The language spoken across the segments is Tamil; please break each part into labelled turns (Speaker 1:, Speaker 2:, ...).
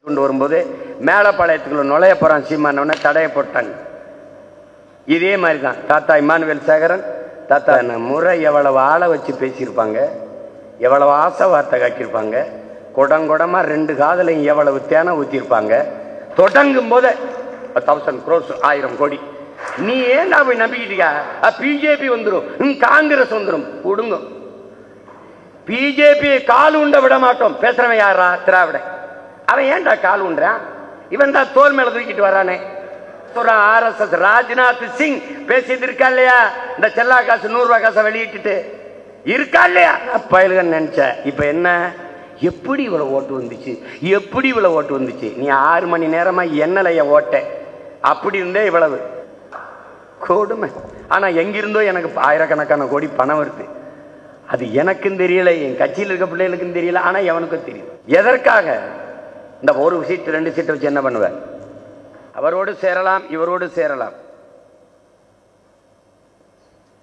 Speaker 1: கொண்டு வரும்போது மேலப்பாளையத்துக்குள்ள நுழைய போறான் சீமானவனை தடைய போட்டாங்க. இதே மாதிரி தான் தாத்தா இமானுவேல் சேகரன் தாத்தா முறை எவ்வளவு ஆளை வச்சு பேசியிருப்பாங்க, எவ்வளவு ஆசை வார்த்தை காட்டியிருப்பாங்க, குடங்குடமா 2 காதலையும் எவ்வளவு தேனை ஊற்றிருப்பாங்க. தொடங்கும் போது 1000 crores 1000 கோடி. நீ ஏன்டா போய் நம்பிக்கிட்டியா? பிஜேபி வந்துடும், காங்கிரஸ் வந்துடும், கொடுங்கும். பிஜேபி கால் உண்ட விட மாட்டோம். பேசுறவன் யாரா? திராவிட. அவன் ஏன்டா கால் உண்றான்? இவன் தான் தோல் மேல தூக்கிட்டு வரானே. RSS ராஜ்நாத் சிங் பேசிட்டு இருக்கா இல்லையா? இந்த செல்லா காசு 100 ரூபாய் காசை வெளியிட்டு இருக்கா இல்லையா? பயலுக நினைச்ச இப்ப என்ன? எப்படி இவ்வளவு ஓட்டு வந்துச்சு? எப்படி இவ்வளவு ஓட்டு வந்துச்சு? நீ 6 மணி நேரமா என்னலைய ஓட்ட அப்படி இருந்தே இவ்வளவு கொடுமை. ஆனா எங்கிருந்தோ எனக்கு ஆயிரக்கணக்கான கோடி பணம் வருது. அது எனக்கும் தெரியல, என் கட்சியில் இருக்க பிள்ளைகளுக்கும் தெரியல, ஆனா எவனுக்கும் தெரியும். எதற்காக? இந்த ஒரு சீட்டு 2 சீட்டை வச்சு என்ன பண்ணுவேன்? அவரோடு சேரலாம், இவரோடு சேரலாம்.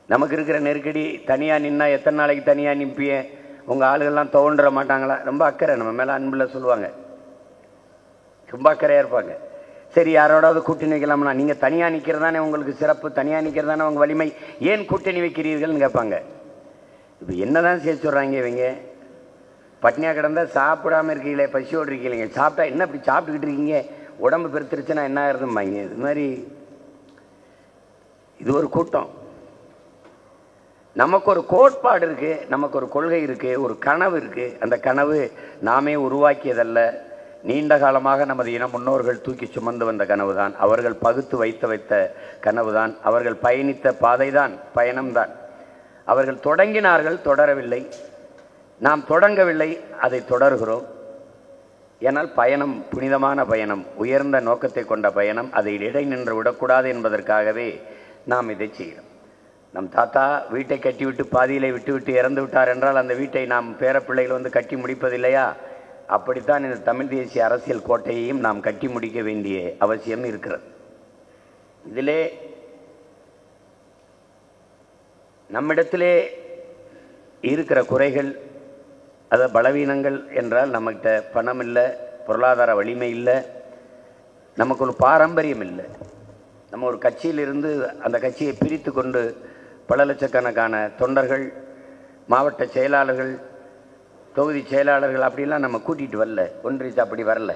Speaker 1: நமக்கு இருக்கிற நெருக்கடி. தனியா நின்னா எத்தனை நாளைக்கு தனியா நிற்பிய? உங்க ஆளுகள்லாம் தோன்ற மாட்டாங்களா? ரொம்ப அக்கறை, நம்ம மேல அன்புல சொல்லுவாங்க, ரொம்ப அக்கறையா இருப்பாங்க. சரி, யாரோடாவது கூட்டணி வைக்கலாம்னா, நீங்க தனியா நிக்கிறதானே உங்களுக்கு சிறப்பு, தனியா நிக்கிறதானே உங்க வலிமை, ஏன் கூட்டணி வைக்கிறீர்கள்னு கேட்பாங்க. இப்ப என்னதான் செய்ய சொல்றாங்க இவங்க? பட்னியா கிடந்தா சாப்பிடாம இருக்கீங்களே, பசியோடு இருக்கீங்க, சாப்பிட்டா என்ன இப்படி சாப்பிட்டுக்கிட்டு இருக்கீங்க, உடம்பு பெருத்துருச்சுன்னா என்ன ஆயிருதும்பாங்க. இது மாதிரி இது ஒரு கூட்டம். நமக்கு ஒரு கோட்பாடு இருக்கு, நமக்கு ஒரு கொள்கை இருக்கு, ஒரு கனவு இருக்கு. அந்த கனவு நாமே உருவாக்கியதல்ல, நீண்ட காலமாக நமது இன முன்னோர்கள் தூக்கி சுமந்து வந்த கனவுதான். அவர்கள் பகுத்து வைத்த கனவுதான். அவர்கள் பயணித்த பாதைதான், பயணம்தான். அவர்கள் தொடங்கினார்கள், தொடரவில்லை. நாம் தொடங்கவில்லை, அதை தொடர்கிறோம். ஏனால் பயணம் புனிதமான பயணம், உயர்ந்த நோக்கத்தை கொண்ட பயணம். அதை இடை நின்று விடக்கூடாது என்பதற்காகவே நாம் இதை செய்கிறோம். நம் தாத்தா வீட்டை கட்டிவிட்டு பாதியிலே விட்டுவிட்டு இறந்து விட்டார் என்றால் அந்த வீட்டை நாம் பேரப்பிள்ளைகள் வந்து கட்டி முடிப்பதில்லையா? அப்படித்தான் இந்த தமிழ் தேசிய அரசியல் கோட்டையையும் நாம் கட்டி முடிக்க வேண்டிய அவசியம் இருக்கிறது. இதிலே நம்மிடத்திலே இருக்கிற குறைகள், அது பலவீனங்கள் என்றால், நம்மகிட்ட பணம் இல்லை, பொருளாதார வலிமை இல்லை, நமக்கு ஒரு பாரம்பரியம் இல்லை. நம்ம ஒரு கட்சியிலிருந்து அந்த கட்சியை பிரித்து கொண்டு பல லட்சக்கணக்கான தொண்டர்கள், மாவட்ட செயலாளர்கள், தொகுதி செயலாளர்கள் அப்படிலாம் நம்ம கூட்டிகிட்டு வரல. ஒன்றிச்சு அப்படி வரல.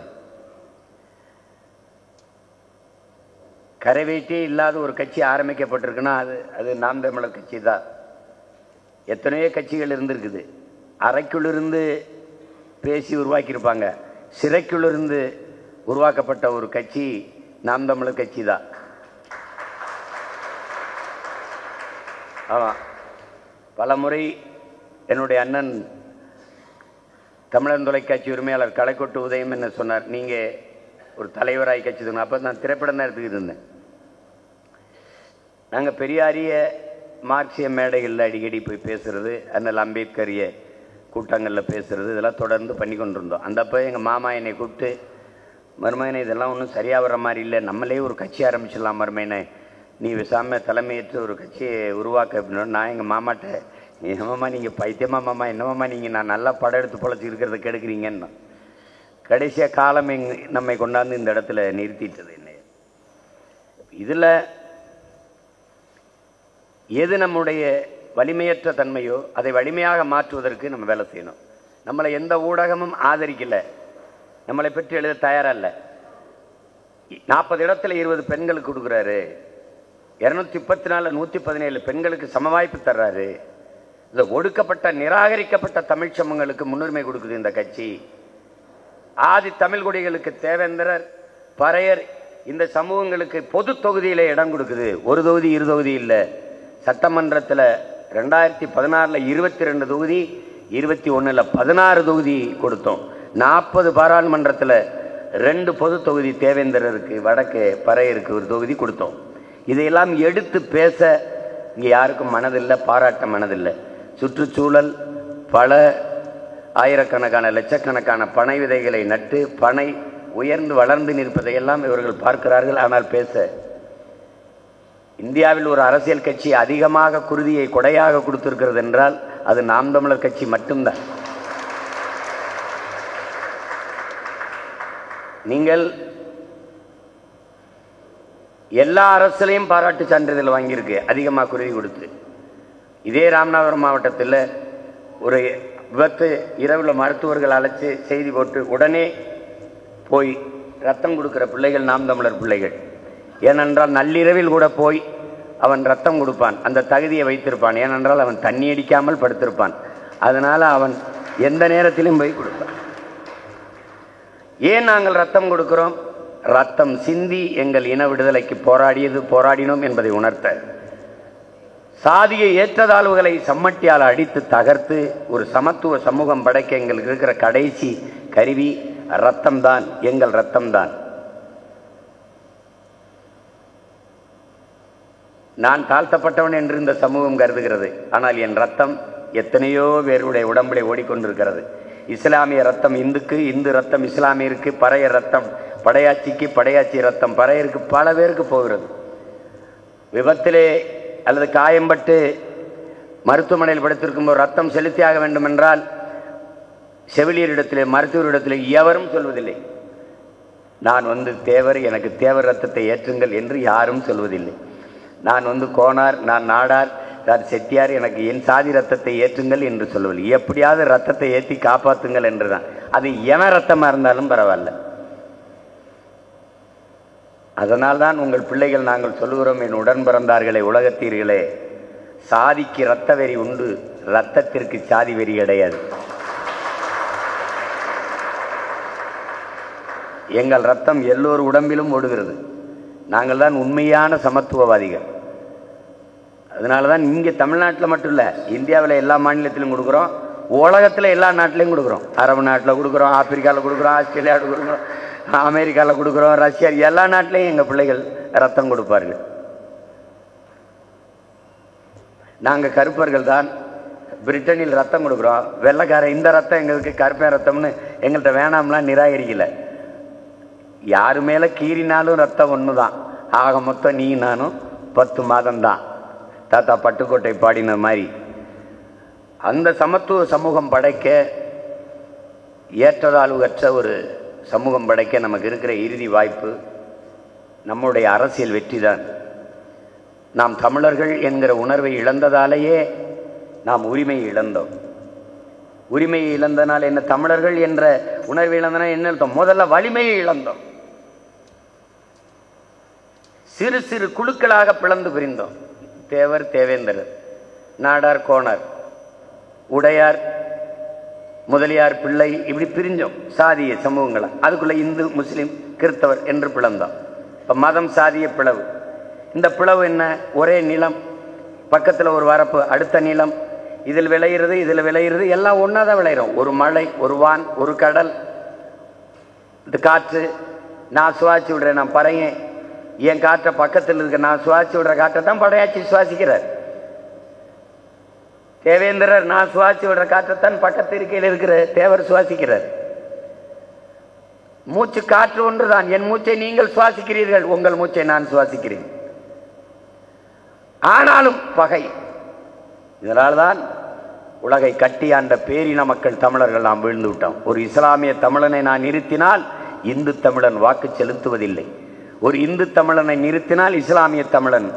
Speaker 1: கரைவேட்டே இல்லாத ஒரு கட்சி ஆரம்பிக்கப்பட்டிருக்குன்னா அது நாம் தமிழர் கட்சி தான். எத்தனையோ கட்சிகள் இருந்திருக்குது. அறைக்குள்ளிருந்து பேசி உருவாக்கியிருப்பாங்க. சிறைக்குள்ளிருந்து உருவாக்கப்பட்ட ஒரு கட்சி நாம் தமிழர் கட்சி தான். ஆமாம், பல முறை என்னுடைய அண்ணன் தமிழன் தொலைக்காட்சி உரிமையாளர் கலைக்கொட்டு உதயம் என்ன சொன்னார், நீங்கள் ஒரு தலைவராய் கட்சி சொன்னார். அப்போ நான் திரைப்படம் தான் எடுத்துக்கிட்டு இருந்தேன். நாங்கள் பெரியாரிய மார்க்சிய மேடைகளில் அடிக்கடி போய் பேசுகிறது, அண்ணல் அம்பேத்கரிய கூட்டங்களில் பேசுகிறது, இதெல்லாம் தொடர்ந்து பண்ணி கொண்டு இருந்தோம். அந்த அப்போ எங்கள் மாமா என்னை கூப்பிட்டு, மருமகனை இதெல்லாம் ஒன்றும் சரியாக வர மாதிரி இல்லை, நம்மளே ஒரு கட்சி ஆரம்பிச்சிடலாம் மருமகனை, நீ விசாம தலைமையேற்று ஒரு கட்சியை உருவாக்க அப்படின்னு. நான் எங்கள் மாமாட்ட, என்னமாம்மா நீங்கள் பைத்தியமா மாமா, என்னமாம்மா நீங்கள் நான் நல்லா படம் எடுத்து பொழைச்சி இருக்கிறத கெடுக்கிறீங்கன்னா. கடைசியாக காலம் நம்மை கொண்டாந்து இந்த இடத்துல நிறுத்திட்டது. என்ன இதில் எது நம்முடைய வலிமையற்ற தன்மையோ அதை வலிமையாக மாற்றுவதற்கு நம்ம வேலை செய்யணும். நம்மளை எந்த ஊடகமும் ஆதரிக்கலை, நம்மளை பற்றி எழுத தயாராக இல்லை. 40 இடத்துல 20 பெண்களுக்கு கொடுக்குறாரு, 234 117 பெண்களுக்கு சம வாய்ப்பு தர்றாரு. இந்த ஒடுக்கப்பட்ட நிராகரிக்கப்பட்ட தமிழ் சமூகங்களுக்கு முன்னுரிமை கொடுக்குது இந்த கட்சி. ஆதி தமிழ் குடிகளுக்கு தேவேந்திரர், பறையர், இந்த சமூகங்களுக்கு பொது தொகுதியில இடம் கொடுக்குது. ஒரு தொகுதி 2 தொகுதி இல்லை. சட்டமன்றத்தில் 2016 22 தொகுதி, 21 16 தொகுதி கொடுத்தோம். 40 பாராளுமன்றத்தில் 2 பொது தொகுதி தேவேந்திரருக்கு, வடக்கு பறையருக்கு 1 தொகுதி கொடுத்தோம். இதையெல்லாம் எடுத்து பேச இங்கே யாருக்கும் மனதில்லை, பாராட்ட மனதில்லை. சுற்றுச்சூழல் பல ஆயிரக்கணக்கான லட்சக்கணக்கான பனை விதைகளை நட்டு பனை உயர்ந்து வளர்ந்து நிற்பதையெல்லாம் இவர்கள் பார்க்கிறார்கள். ஆனால் பேச இந்தியாவில் ஒரு அரசியல் கட்சி அதிகமாக குருதியை கொடையாக கொடுத்திருக்கிறது என்றால் அது நாம் தமிழர் கட்சி மட்டும்தான். நீங்கள் எல்லா அரசுலையும் பாராட்டு சான்றிதழ் வாங்கியிருக்கு, அதிகமாக குருதி கொடுத்து. இதே ராமநாதபுரம் மாவட்டத்தில் ஒரு விபத்து, இரவில் மருத்துவர்கள் அழைச்சி செய்தி போட்டு உடனே போய் ரத்தம் கொடுக்கிற பிள்ளைகள் நாம் தமிழர் பிள்ளைகள். ஏனென்றால் நள்ளிரவில் கூட போய் அவன் ரத்தம் கொடுப்பான், அந்த தகுதியை வைத்திருப்பான். ஏனென்றால் அவன் தண்ணி அடிக்காமல் படுத்திருப்பான், அதனால அவன் எந்த நேரத்திலும் போய் கொடுப்பான். ஏன் நாங்கள் ரத்தம் கொடுக்கிறோம்? ரத்தம் சிந்தி எங்கள் இன விடுதலைக்கு போராடினோம் என்பதை உணர்த்த, சாதியை ஏற்றதாழ்வுகளை சம்மட்டியால் அடித்து தகர்த்து ஒரு சமத்துவ சமூகம் படைக்க எங்களுக்கு இருக்கிற கடைசி கருவி ரத்தம் தான், எங்கள் ரத்தம் தான். நான் தாழ்த்தப்பட்டவன் என்று இந்த சமூகம் கருதுகிறது, ஆனால் என் ரத்தம் எத்தனையோ பேருடைய உடம்பிலே ஓடிக்கொண்டிருக்கிறது. இஸ்லாமிய ரத்தம் இந்துக்கு, இந்து ரத்தம் இஸ்லாமியருக்கு, பறைய ரத்தம் படையாட்சிக்கு, படையாட்சி ரத்தம் பறையருக்கு, பல பேருக்கு போகிறது. விபத்திலே அல்லது காயம்பட்டு மருத்துவமனையில் படுத்திருக்கும் போது ரத்தம் செலுத்தியாக வேண்டும் என்றால் செவிலியரிடத்திலே, மருத்துவரிடத்திலே எவரும் சொல்வதில்லை, நான் தேவர், எனக்கு தேவர் ரத்தத்தை ஏற்றுங்கள் என்று யாரும் சொல்வதில்லை. நான் கோனார், நான் நாடார், நான் செட்டியார், எனக்கு என் சாதி ரத்தத்தை ஏற்றுங்கள் என்று சொல்லவில்லை. எப்படியாவது ரத்தத்தை ஏற்றி காப்பாற்றுங்கள் என்றுதான். அது எவன் ரத்தமாக இருந்தாலும் பரவாயில்ல. அதனால்தான் உங்கள் பிள்ளைகள் நாங்கள் சொல்லுகிறோம், என் உடன் பிறந்தார்களே, உலகத்தீர்களே, சாதிக்கு இரத்த வெறி உண்டு, ரத்தத்திற்கு சாதி வெறி கிடையாது. எங்கள் ரத்தம் எல்லோரு உடம்பிலும் ஓடுகிறது. நாங்கள் தான் உண்மையான சமத்துவவாதிகள். அதனாலதான் இங்கே தமிழ்நாட்டில் மட்டும் இல்லை, இந்தியாவில் எல்லா மாநிலத்திலும் கொடுக்குறோம், உலகத்தில் எல்லா நாட்டிலையும் கொடுக்குறோம். அரபு நாட்டில் கொடுக்குறோம், ஆப்பிரிக்காவில் கொடுக்குறோம், ஆஸ்திரேலியாவில் கொடுக்குறோம், அமெரிக்காவில் கொடுக்குறோம், ரஷ்யா, எல்லா நாட்டிலையும் எங்கள் பிள்ளைகள் ரத்தம் கொடுப்பார்கள். நாங்கள் கருப்பர்கள் தான் பிரிட்டனில் ரத்தம் கொடுக்குறோம். வெள்ளைக்காரன் இந்த ரத்தம் எங்களுக்கு கருப்பேன் ரத்தம்னு எங்கள்கிட்ட வேணாம்லாம் நிராகரிக்கலை. யாரு மேலே கீறினாலும் ரத்தம் ஒன்று தான். ஆக மொத்தம் நீ நானும் 10 மாதம்தான். தாத்தா பட்டுக்கோட்டை பாடின மாதிரி அந்த சமத்துவ சமூகம் படைக்க, ஏற்றதாழ்வற்ற ஒரு சமூகம் படைக்க நமக்கு இருக்கிற இறுதி வாய்ப்பு நம்முடைய அரசியல் வெற்றி தான். நாம் தமிழர்கள் என்கிற உணர்வை இழந்ததாலேயே நாம் உரிமையை இழந்தோம். உரிமையை இழந்தனால் என்ன, தமிழர்கள் என்ற உணர்வை இழந்தனால் என்ன அர்த்தம்? முதல்ல வலிமையை இழந்தோம். சிறு சிறு குழுக்களாக பிளந்து பிரிந்தோம். தேவர், தேவேந்திரர், நாடார், கோணார், உடையார், முதலியார், பிள்ளை, இப்படி பிரிஞ்சோம். சாதிய சமூகங்களா, அதுக்குள்ள இந்து, முஸ்லீம், கிறிஸ்தவர் என்று பிளந்தோம். இப்போ மதம், சாதிய பிளவு. இந்த பிளவு என்ன? ஒரே நிலம், பக்கத்தில் ஒரு வரப்பு, அடுத்த நிலம், இதில் விளையிறது, இதில் விளையிறது, எல்லாம் ஒன்றா தான் விளையிறோம். ஒரு மலை, ஒரு வான், ஒரு கடல், இது காற்று. நான் சுவாசி விடுறேன், நான் பறையேன், என் காற்றை பக்கத்தில் இருக்க நான் சுவாசி விடுற காற்றை தான் படையாச்சி சுவாசிக்கிறார். தேவேந்திரர் நான் சுவாசி விடுற காற்றைத்தான் பக்கத்து இருக்கையில் இருக்கிற தேவர் சுவாசிக்கிறார். மூச்சு காற்று ஒன்றுதான். என் மூச்சை நீங்கள் சுவாசிக்கிறீர்கள், உங்கள் மூச்சை நான் சுவாசிக்கிறேன். ஆனாலும் பகை. இதனால்தான் உலகை கட்டியாண்ட பேரின மக்கள் தமிழர்கள் நாம் வீழ்ந்து விட்டோம். ஒரு இஸ்லாமிய தமிழனை நான் நிறுத்தினால் இந்து தமிழன் வாக்கு செலுத்துவதில்லை. ஒரு இந்து தமிழனை நிறுத்தினால் இஸ்லாமிய தமிழன்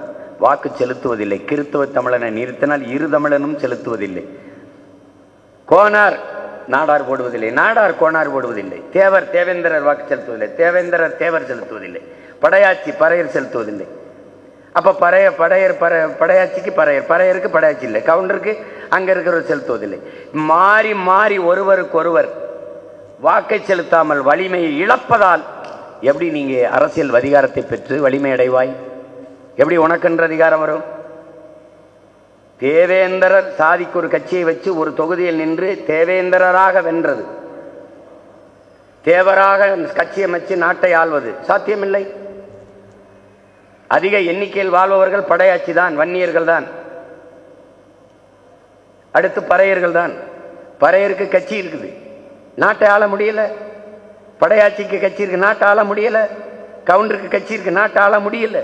Speaker 1: வாக்கு செலுத்துவதில்லை. கிறிஸ்தவ தமிழனை நிறுத்தினால் இரு தமிழனும் செலுத்துவதில்லை. கோனார் நாடார் போடுவதில்லை, நாடார் கோனார் போடுவதில்லை. தேவர் தேவேந்திரர் வாக்கு செலுத்துவதில்லை, தேவேந்திரர் தேவர் செலுத்துவதில்லை. படையாச்சி பறையர் செலுத்துவதில்லை. அப்போ படையாச்சிக்கு பறையருக்கு படையாச்சி இல்லை, கவுண்டருக்கு அங்கே இருக்கிறவர் செலுத்துவதில்லை. மாறி மாறி ஒருவருக்கொருவர் வாக்கை செலுத்தாமல் வலிமையை இழப்பதால் எப்படி நீங்க அரசியல் அதிகாரத்தை பெற்று வலிமை அடைவாய்? எப்படி உனக்கென்ற அதிகாரம் வரும்? தேவேந்திரர் சாதிக்கு ஒரு கட்சியை வச்சு ஒரு தொகுதியில் நின்று தேவேந்திரராக வென்றது, தேவராக கட்சியை வச்சு நாட்டை ஆள்வது சாத்தியமில்லை. அதிக எண்ணிக்கையில் வாழ்பவர்கள் படையாட்சி தான், வன்னியர்கள் தான், அடுத்து பறையர்கள் தான். பறையருக்கு கட்சி இருக்குது, நாட்டை ஆள முடியல. படையாட்சிக்கு கட்சி இருக்கு, நாட்டை ஆள முடியல. கவுண்டருக்கு கட்சி இருக்கு, நாட்டை ஆள முடியல.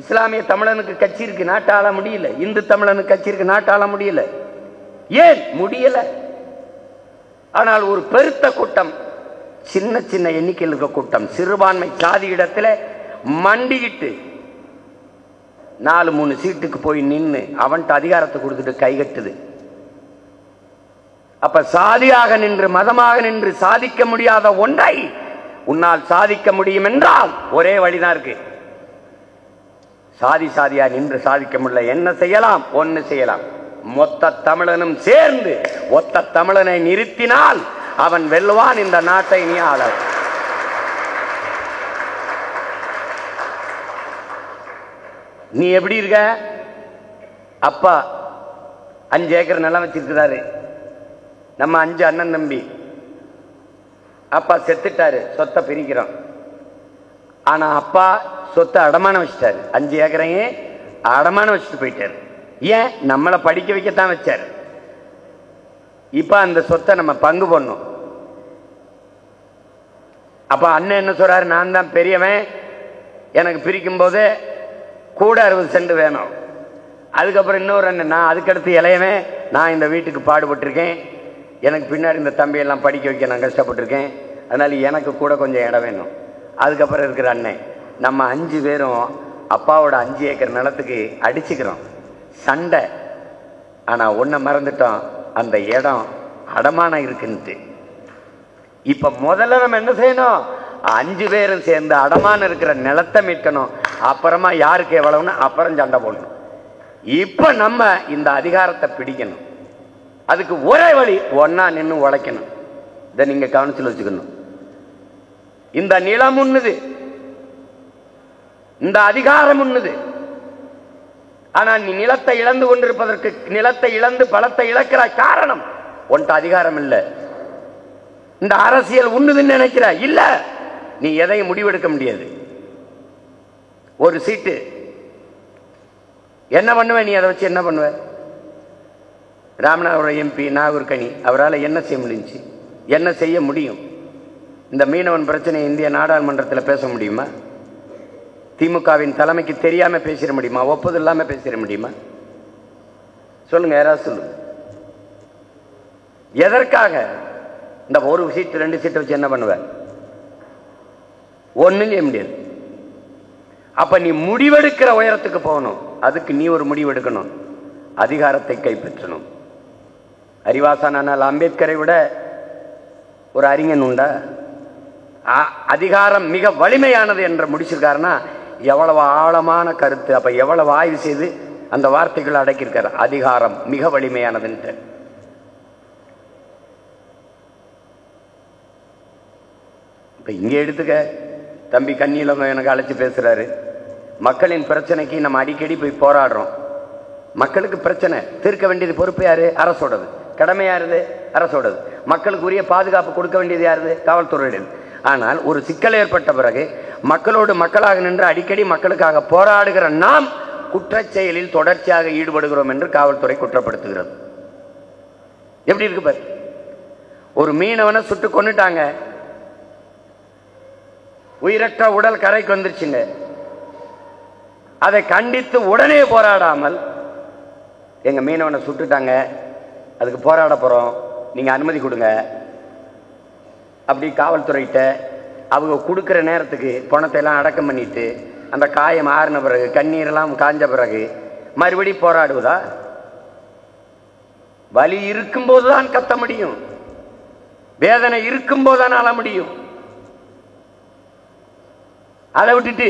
Speaker 1: இஸ்லாமிய தமிழனுக்கு கட்சி இருக்கு, நாட்டை ஆள முடியல. இந்து தமிழனுக்கு கட்சி இருக்கு, நாட்டை ஆள முடியல. ஏன் முடியல? ஆனால் ஒரு பெருத்த கூட்டம் சின்ன சின்ன எண்ணிக்கையில் இருக்க கூட்டம் சிறுபான்மை சாதி இடத்துல மண்டிக்கிட்டு 4-3 சீட்டுக்கு போய் நின்று அவன்கிட்ட அதிகாரத்தை கொடுத்துட்டு கைகட்டுது. அப்ப சாதியாக நின்று மதமாக நின்று சாதிக்க முடியாத ஒன்றை உன்னால் சாதிக்க முடியும் என்றால் ஒரே வழிதான் இருக்கு. சாதி சாதியா நின்று சாதிக்க முடியல, என்ன செய்யலாம்? ஒன்னு செய்யலாம். மொத்த தமிழனும் சேர்ந்து ஒத்த தமிழனை நிறுத்தினால் அவன் வெல்லுவான். இந்த நாட்டை நீ ஆள. நீ எப்படி இருக்க? அப்பா 5 ஏக்கர் நிலம் வச்சிருக்கிறாரு. நம்ம 5 அண்ணன் தம்பி. அப்பா செத்துட்டாரு, சொத்தை பிரிக்கிறோம். ஆனா அப்பா சொத்தை அடமானம் வச்சிட்டாரு. 5 ஏக்கரையே அடமானம் வச்சுட்டு போயிட்டாரு. ஏன்? நம்மளை படிக்க வைக்கத்தான் வச்சாரு. இப்ப அந்த சொத்தை நம்ம பங்கு பண்ணோம். அப்ப அண்ணன் என்ன சொல்றாரு? நான் தான் பெரியவன், எனக்கு பிரிக்கும் போது கூட 60 சென்ட் வேணும். அதுக்கப்புறம் இன்னொரு அண்ணன், நான் அதுக்கடுத்து இளையவன், நான் இந்த வீட்டுக்கு பாடுபட்டிருக்கேன், எனக்கு பின்னாடி இந்த தம்பியெல்லாம் படிக்க வைக்க நான் கஷ்டப்பட்டிருக்கேன், அதனால எனக்கு கூட கொஞ்சம் இடம் வேணும். அதுக்கப்புறம் இருக்கிற அண்ணன், நம்ம 5 பேரும் அப்பாவோட 5 ஏக்கர் நிலத்துக்கு அடிச்சுக்கிறோம், சண்டை. ஆனா ஒன்ன மறந்துட்டோம், அந்த இடம் அடமானம் இருக்குன்ட்டு. இப்ப முதல்ல நம்ம என்ன செய்யணும்? 5 பேரும் சேர்ந்து அடமானம் இருக்கிற நிலத்தை மீட்கணும். அப்புறமா யாருக்கு எவ்வளவுன்னு அப்புறம் சண்டை போடணும். இப்ப நம்ம இந்த அதிகாரத்தை பிடிக்கணும். அதுக்கு ஒரே வழி, ஒன்னா நின்று உழைக்கணும். இதை நீங்க கவனிச்சு வச்சுக்கணும். இந்த நிலம் உண்ணுது, இந்த அதிகாரம் உண்ணுது. ஆனா நீ நிலத்தை இழந்து கொண்டிருப்பதற்கு, நிலத்தை இழந்து பலத்தை இழக்கிற காரணம் உன்ட்ட அதிகாரம் இல்ல. இந்த அரசியல் உண்ணுதுன்னு நினைக்கிற இல்ல, நீ எதையும் முடிவெடுக்க முடியாது. ஒரு சீட்டு என்ன பண்ணுவ? நீ அதை வச்சு என்ன பண்ணுவ? ராமநாதபுரம் எம்பி நாகூர்கனி, அவரால் என்ன செய்ய முடிஞ்சு? என்ன செய்ய முடியும்? இந்த மீனவன் பிரச்சனை இந்திய நாடாளுமன்றத்தில் பேச முடியுமா? திமுகவின் தலைமைக்கு தெரியாம பேசிட முடியுமா? ஒப்புதல் இல்லாம பேசிட முடியுமா? சொல்லுங்க, யாராவது சொல்லுங்க. எதற்காக? இந்த ஒரு சீட்டு 2 சீட்டை வச்சு என்ன பண்ணுவ? ஒண்ணும் செய்ய முடியாது. அப்ப நீ முடிவெடுக்கிற உயரத்துக்கு போகணும். அதுக்கு நீ ஒரு முடிவு எடுக்கணும், அதிகாரத்தை கைப்பற்றணும். அறிவாசானால் அம்பேத்கரை விட ஒரு அறிஞன் உண்டா? அதிகாரம் மிக வலிமையானது என்று முடிச்சிருக்காருன்னா எவ்வளவு ஆழமான கருத்து. அப்ப எவ்வளவு ஆய்வு செய்து அந்த வார்த்தைகள் அடக்கியிருக்காரு. அதிகாரம் மிக வலிமையானதுன்ட்டு. இப்ப இங்க எடுத்துக்க, தம்பி கண்ணியில எனக்கு அழைச்சி பேசுறாரு. மக்களின் பிரச்சனைக்கு நம்ம அடிக்கடி போய் போராடுறோம். மக்களுக்கு பிரச்சனை தீர்க்க வேண்டியது பொறுப்பு யாரு? அரசோடது. கடமை யாருது? அரசோடது. மக்களுக்கு உரிய பாதுகாப்பு கொடுக்க வேண்டியது யாருது? காவல்துறையிடம். ஆனால் ஒரு சிக்கல் ஏற்பட்ட பிறகு மக்களோடு மக்களாக நின்று அடிக்கடி மக்களுக்காக போராடுகிற நாம் குற்றச் செயலில் தொடர்ச்சியாக ஈடுபடுகிறோம் என்று காவல்துறை குற்றப்படுத்துகிறது. எப்படி இருக்கு பாரு. ஒரு மீனவனை சுட்டு கொன்னுட்டாங்க, உயிரற்ற உடல் கரைக்கு வந்துருச்சுங்க. அதை கண்டித்து உடனே போராடாமல், எங்க மீனவனை சுட்டுட்டாங்க, அதுக்கு போராட போறோம், நீங்க அனுமதி கொடுங்க அப்படி காவல்துறையிட்ட அவங்க கொடுக்கிற நேரத்துக்கு பணத்தை எல்லாம் அடக்கம் பண்ணிட்டு அந்த காயம் ஆறின பிறகு, கண்ணீரெல்லாம் காஞ்ச பிறகு மறுபடி போராடுவதா? வலி இருக்கும் போதுதான் கத்த முடியும், வேதனை இருக்கும் போதுதான் ஆள முடியும். அதை விட்டுட்டு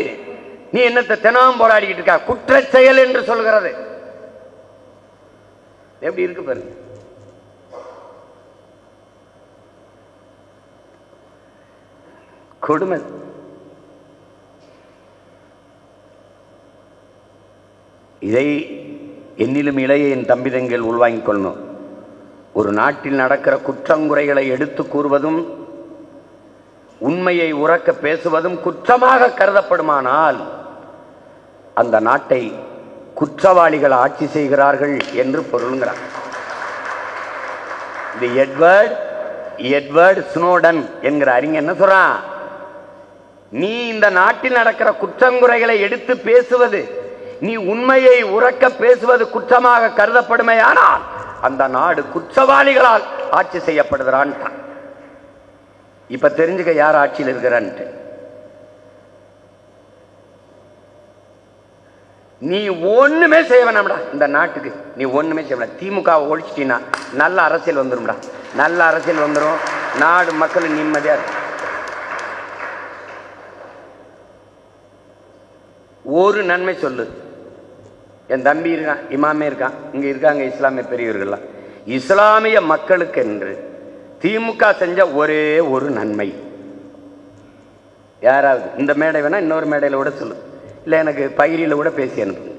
Speaker 1: நீ என்னத்தை தினம் போராடிக்கிட்டு இருக்கா? குற்ற செயல் என்று சொல்கிறது. எப்படி இருக்கு பாருங்க. கொடுமை. இதை என்னிலும் இளைய என் தம்பிதங்கள் உள்வாங்கிக் கொள்ளணும். ஒரு நாட்டில் நடக்கிற குற்றங்குறைகளை எடுத்து கூறுவதும் உண்மையை உறக்க பேசுவதும் குற்றமாக கருதப்படுமானால் அந்த நாட்டை குற்றவாளிகள் ஆட்சி செய்கிறார்கள் என்று பொருளுங்கிறார். இந்த எட்வர்ட் ஸ்னோடன் என்கிற அறிஞர் என்ன சொல்றான்? நீ இந்த நாட்டில் நடக்கிற குற்றங்குறைகளை எடுத்து பேசுவது, நீ உண்மையை உறக்க பேசுவது குற்றமாக கருதப்படுமையானால் அந்த நாடு குற்றவாளிகளால் ஆட்சி செய்யப்படுகிறான். இப்ப தெரிஞ்சுக்க யார் ஆட்சியில் இருக்கிறான்ட்டு. நீ ஒண்ணுமே செய்ய வேணாம்டா இந்த நாட்டுக்கு, நீ ஒண்ணுமே செய்ய வேணாம். திமுகவை ஒழிச்சிட்டீங்கன்னா நல்ல அரசியல் வந்துடும்டா, நல்ல அரசியல் வந்துடும், நாடு மக்கள் நிம்மதியா இருக்கும். ஒரு நன்மை சொல்லு. என் தம்பி இருக்கான், இமாமே இருக்கான், இங்க இருக்காங்க இஸ்லாமிய பெரியவர்கள்லாம். இஸ்லாமிய மக்களுக்கு என்று திமுக செஞ்ச ஒரே ஒரு நன்மை யாராவது இந்த மேடை வேணா இன்னொரு மேடையில கூட சொல்லு, இல்ல எனக்கு பயிரில கூட பேசி அனுப்பு.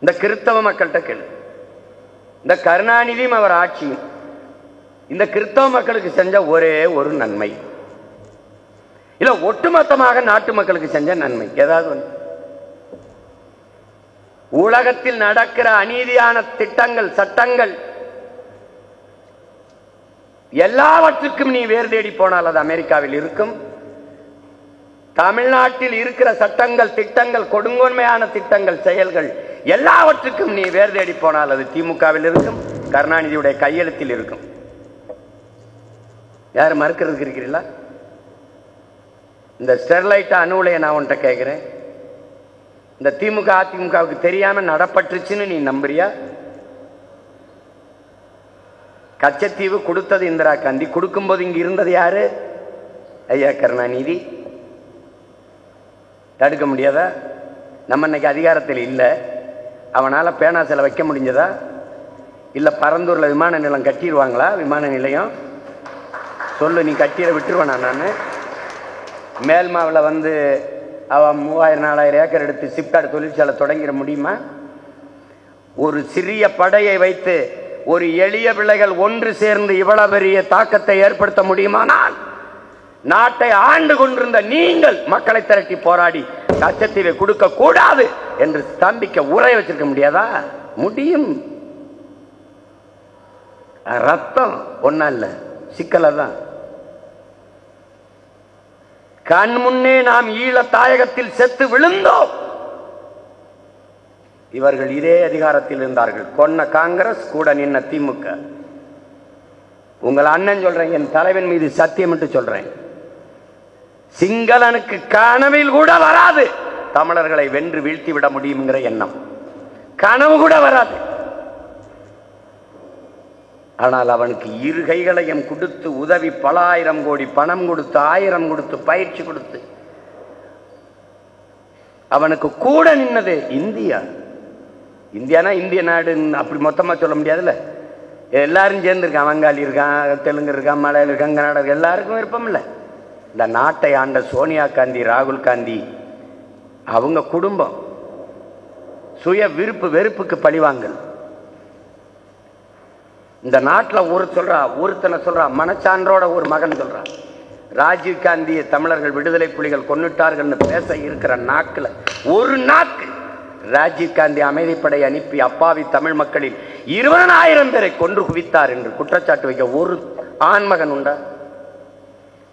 Speaker 1: இந்த கிறிஸ்தவ மக்கள்கிட்ட கேளு. இந்த கருணாநிதியும் அவர் ஆட்சியும் இந்த கிறிஸ்தவ மக்களுக்கு செஞ்ச ஒரே ஒரு நன்மை, இல்ல ஒட்டுமொத்தமாக நாட்டு மக்களுக்கு செஞ்ச நன்மை ஏதாவது ஒன்று. உலகத்தில் நடக்கிற அநீதியான திட்டங்கள், சட்டங்கள் எல்லாவற்றுக்கும் நீ வேறு தேடி போனால் அது அமெரிக்காவில் இருக்கும். தமிழ்நாட்டில் இருக்கிற சட்டங்கள், திட்டங்கள், கொடுங்கோன்மையான திட்டங்கள், செயல்கள் எல்லாவற்றுக்கும் நீ வேறு தேடி போனால் அது திமுகவில் இருக்கும், கருணாநிதியுடைய கையெழுத்தில் இருக்கும். யாரும் மறுக்கிறதுக்கு இருக்கிறீங்களா? இந்த ஸ்டெர்லைட் அணு உலையை நான் உன்கிட்ட கேட்கிறேன், இந்த திமுக அதிமுகவுக்கு தெரியாம நடப்பட்டுச்சுன்னு நீ நம்புறியா? கச்சத்தீவு கொடுத்தது இந்திரா காந்தி, கொடுக்கும்போது இங்க இருந்தது யாரு? ஐயா கருணாநிதி. தடுக்க முடியாதா? நம்ம இன்னைக்கு அதிகாரத்தில் இல்லை, அவனால பேனா சில வைக்க முடிஞ்சதா? இல்ல பரந்தூர்ல விமான நிலையம் கட்டிடுவாங்களா? விமான நிலையம் சொல்லு, நீ கட்டிட விட்டுருவானா? நான் மேல்மாவில் வந்து அவன் 3000-4000 ஏக்கர் எடுத்து சிப்காட் தொழிற்சாலை தொடங்கிட முடியுமா? ஒரு சிறிய படையை வைத்து ஒரு எளிய பிள்ளைகள் ஒன்று சேர்ந்து இவ்வளவு பெரிய தாக்கத்தை ஏற்படுத்த முடியுமானால், நாட்டை ஆண்டு கொண்டிருந்த நீங்கள் மக்களை திரட்டி போராடி கச்சத்தீவை கொடுக்க கூடாது என்று ஸ்தம்பிக்க உரை வச்சிருக்க முடியாதா? முடியும். ரத்தம் ஒன்னா இல்ல, சிக்கலதான். கண் முன்னே நாம் ஈழ தாயகத்தில் செத்து விழுந்தோம். இவர்கள் இதே அதிகாரத்தில் இருந்தார்கள். கொன்ன காங்கிரஸ், கூட நின்ன திமுக. உங்கள் அண்ணன் சொல்றேன், என் தலைவன் மீது சத்தியம் என்று சொல்றேன், சிங்களனுக்கு கனவில் கூட வராது தமிழர்களை வென்று வீழ்த்தி விட முடியுங்கிற எண்ணம், கனவு கூட வராது. ஆனால் அவனுக்கு இரு கைகளையும் கொடுத்து உதவி, பல ஆயிரம் கோடி பணம் கொடுத்து, 1000 கொடுத்து, பயிற்சி கொடுத்து அவனுக்கு கூட நின்னது இந்தியா. இந்தியானா இந்திய நாடு அப்படி மொத்தமா சொல்ல முடியாதுல்ல. எல்லாரும் சேர்ந்து இருக்கான், வங்காளி இருக்கான், தெலுங்கு இருக்கான், மலையாளி இருக்கான், கர்நாடகா, எல்லாருக்கும் விருப்பம் இல்லை. இந்த நாட்டை ஆண்ட சோனியா காந்தி, ராகுல் காந்தி, அவங்க குடும்பம் சுய விருப்பு வெறுப்புக்கு பழிவாங்கல். இந்த நாட்டில் ஒருத்தனை சொல்றா, மனச்சான்றோட ஒரு மகன் சொல்றான், ராஜீவ் காந்தியை தமிழர்கள் விடுதலை புலிகள் கொன்னுட்டார்கள் பேச இருக்கிற நாக்குல ஒரு நாக்கு ராஜீவ் காந்தி அமைதிப்படை அனுப்பி அப்பாவி தமிழ் மக்களில் 20,000 பேரை கொன்று குவித்தார் என்று குற்றச்சாட்டு வைக்க ஒரு ஆண்மகன் உண்டா?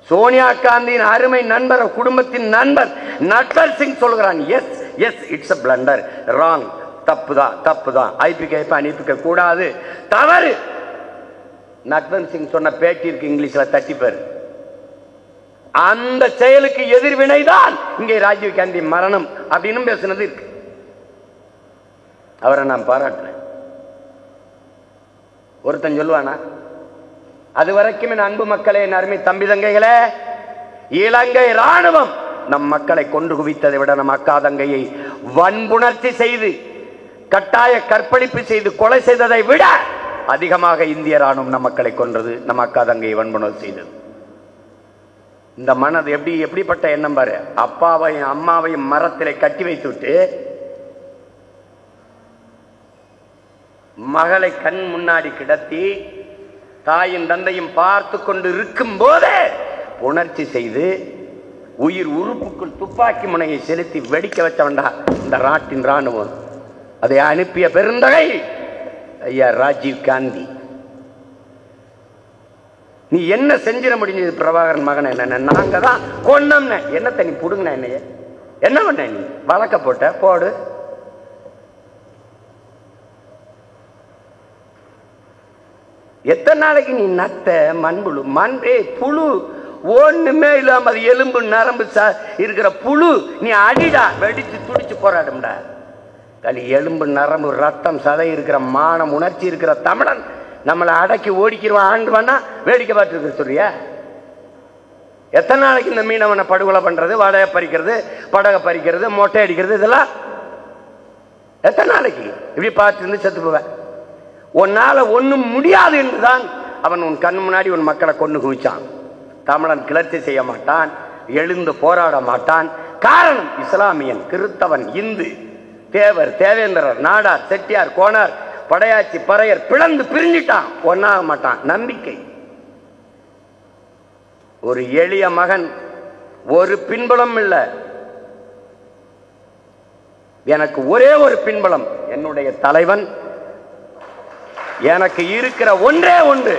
Speaker 1: சோனியா காந்தியின் அருமை நண்பர், குடும்பத்தின் நண்பர் நட்வர் சிங் சொல்கிறான், yes yes it's a blunder, wrong, தப்புதான், ஐபிகேப்ப அனுப்பிக்க கூடாது, தவறு. நட்வர் சிங் சொன்ன பேட்டி இருக்கு இங்கிலீஷ்ல, தட்டிப்பார். அந்த செயலுக்கு எதிர்வினைதான் இங்கே ராஜீவ் காந்தி மரணம் அப்படின்னு பேசுனது இருக்கு. அவரை நான் பாராட்டுறேன். ஒருத்தன் சொல்லுவானா? அது வரைக்கும் என் அன்பு மக்களே, என் அருமை தம்பி தங்கைகளே, இலங்கை ராணுவம் நம் மக்களை கொண்டு குவித்ததை விட நம் அக்கா தங்கையை வன்புணர்ச்சி செய்து, கட்டாய கற்பழிப்பு செய்து கொலை செய்ததை விட அதிகமாக இந்திய ராணுவம் நம் மக்களை கொன்றது, நம் அக்கா தங்கையை வன்புணர்ச்சி செய்தது. இந்த மனது எப்படிப்பட்ட எண்ணம் பாரு. அப்பாவையும் அம்மாவையும் மரத்திலே கட்டி வைத்து விட்டு மகளை கண் முன்னாடி கிடத்தி தாயும் தந்தையும் பார்த்து கொண்டு இருக்கும் போதே உணர்ச்சி செய்து உயிர் உறுப்புக்குள் துப்பாக்கி முனையை செலுத்தி வெடிக்க வச்சவன்டா இந்த நாட்டின் ராணுவம். அதை அனுப்பிய பெருந்தகை ஐயா ராஜீவ் காந்தி. நீ என்ன செஞ்சிட முடிஞ்சது? பிரபாகரன் மகன் என்ன நாங்க தான் கொன்னோம்னு என்னத்தை நீ புடுங்கின? என்னைய என்ன பண்ண? நீ வழக்க போட்ட போடு. எத்தனை நாளைக்கு நீ நத்த மண்புழு மண்பே புழு ஒண்ணுமே இல்லாம அது எலும்பு நரம்பு இருக்கிற புழு நீ அடிடா வெடிச்சு துடிச்சு போராடும்டா. களி எலும்பு நரம்பு ரத்தம் சதை இருக்கிற மானம் உணர்ச்சி இருக்கிற தமிழன் நம்மளை அடக்கி ஓடிக்கிறவன் ஆண்டுவான்னா வேடிக்கை பார்த்துருக்க சொல்றியா? எத்தனை நாளைக்கு இந்த மீனவனை படுகொலை பண்றது, வடைய பறிக்கிறது, படகை பறிக்கிறது, மொட்டை அடிக்கிறது, இதெல்லாம் எத்தனை நாளைக்கு இப்படி பார்த்து இருந்து செத்து போவேன்? உன்னால ஒண்ணும் முடியாது என்றுதான் அவன் உன் கண் முன்னாடி உன் மக்களை கொண்டு குவிச்சான். தமிழன் கிளர்ச்சி செய்ய மாட்டான், எழுந்து போராட மாட்டான். காரணம் இஸ்லாமியன், கிறிஸ்தவன், இந்து, தேவர், தேவேந்திரர், நாடார், செட்டியார், கோனார், படையாச்சி, பறையர் பிளந்து பிரிஞ்சிட்டான், ஒன்னாக மாட்டான். நம்பிக்கை. ஒரு எளிய மகன், ஒரு பின்புலம் இல்லை, எனக்கு ஒரே ஒரு பின்புலம், என்னுடைய தலைவன். எனக்கு இருக்கிற ஒன்றே ஒன்று,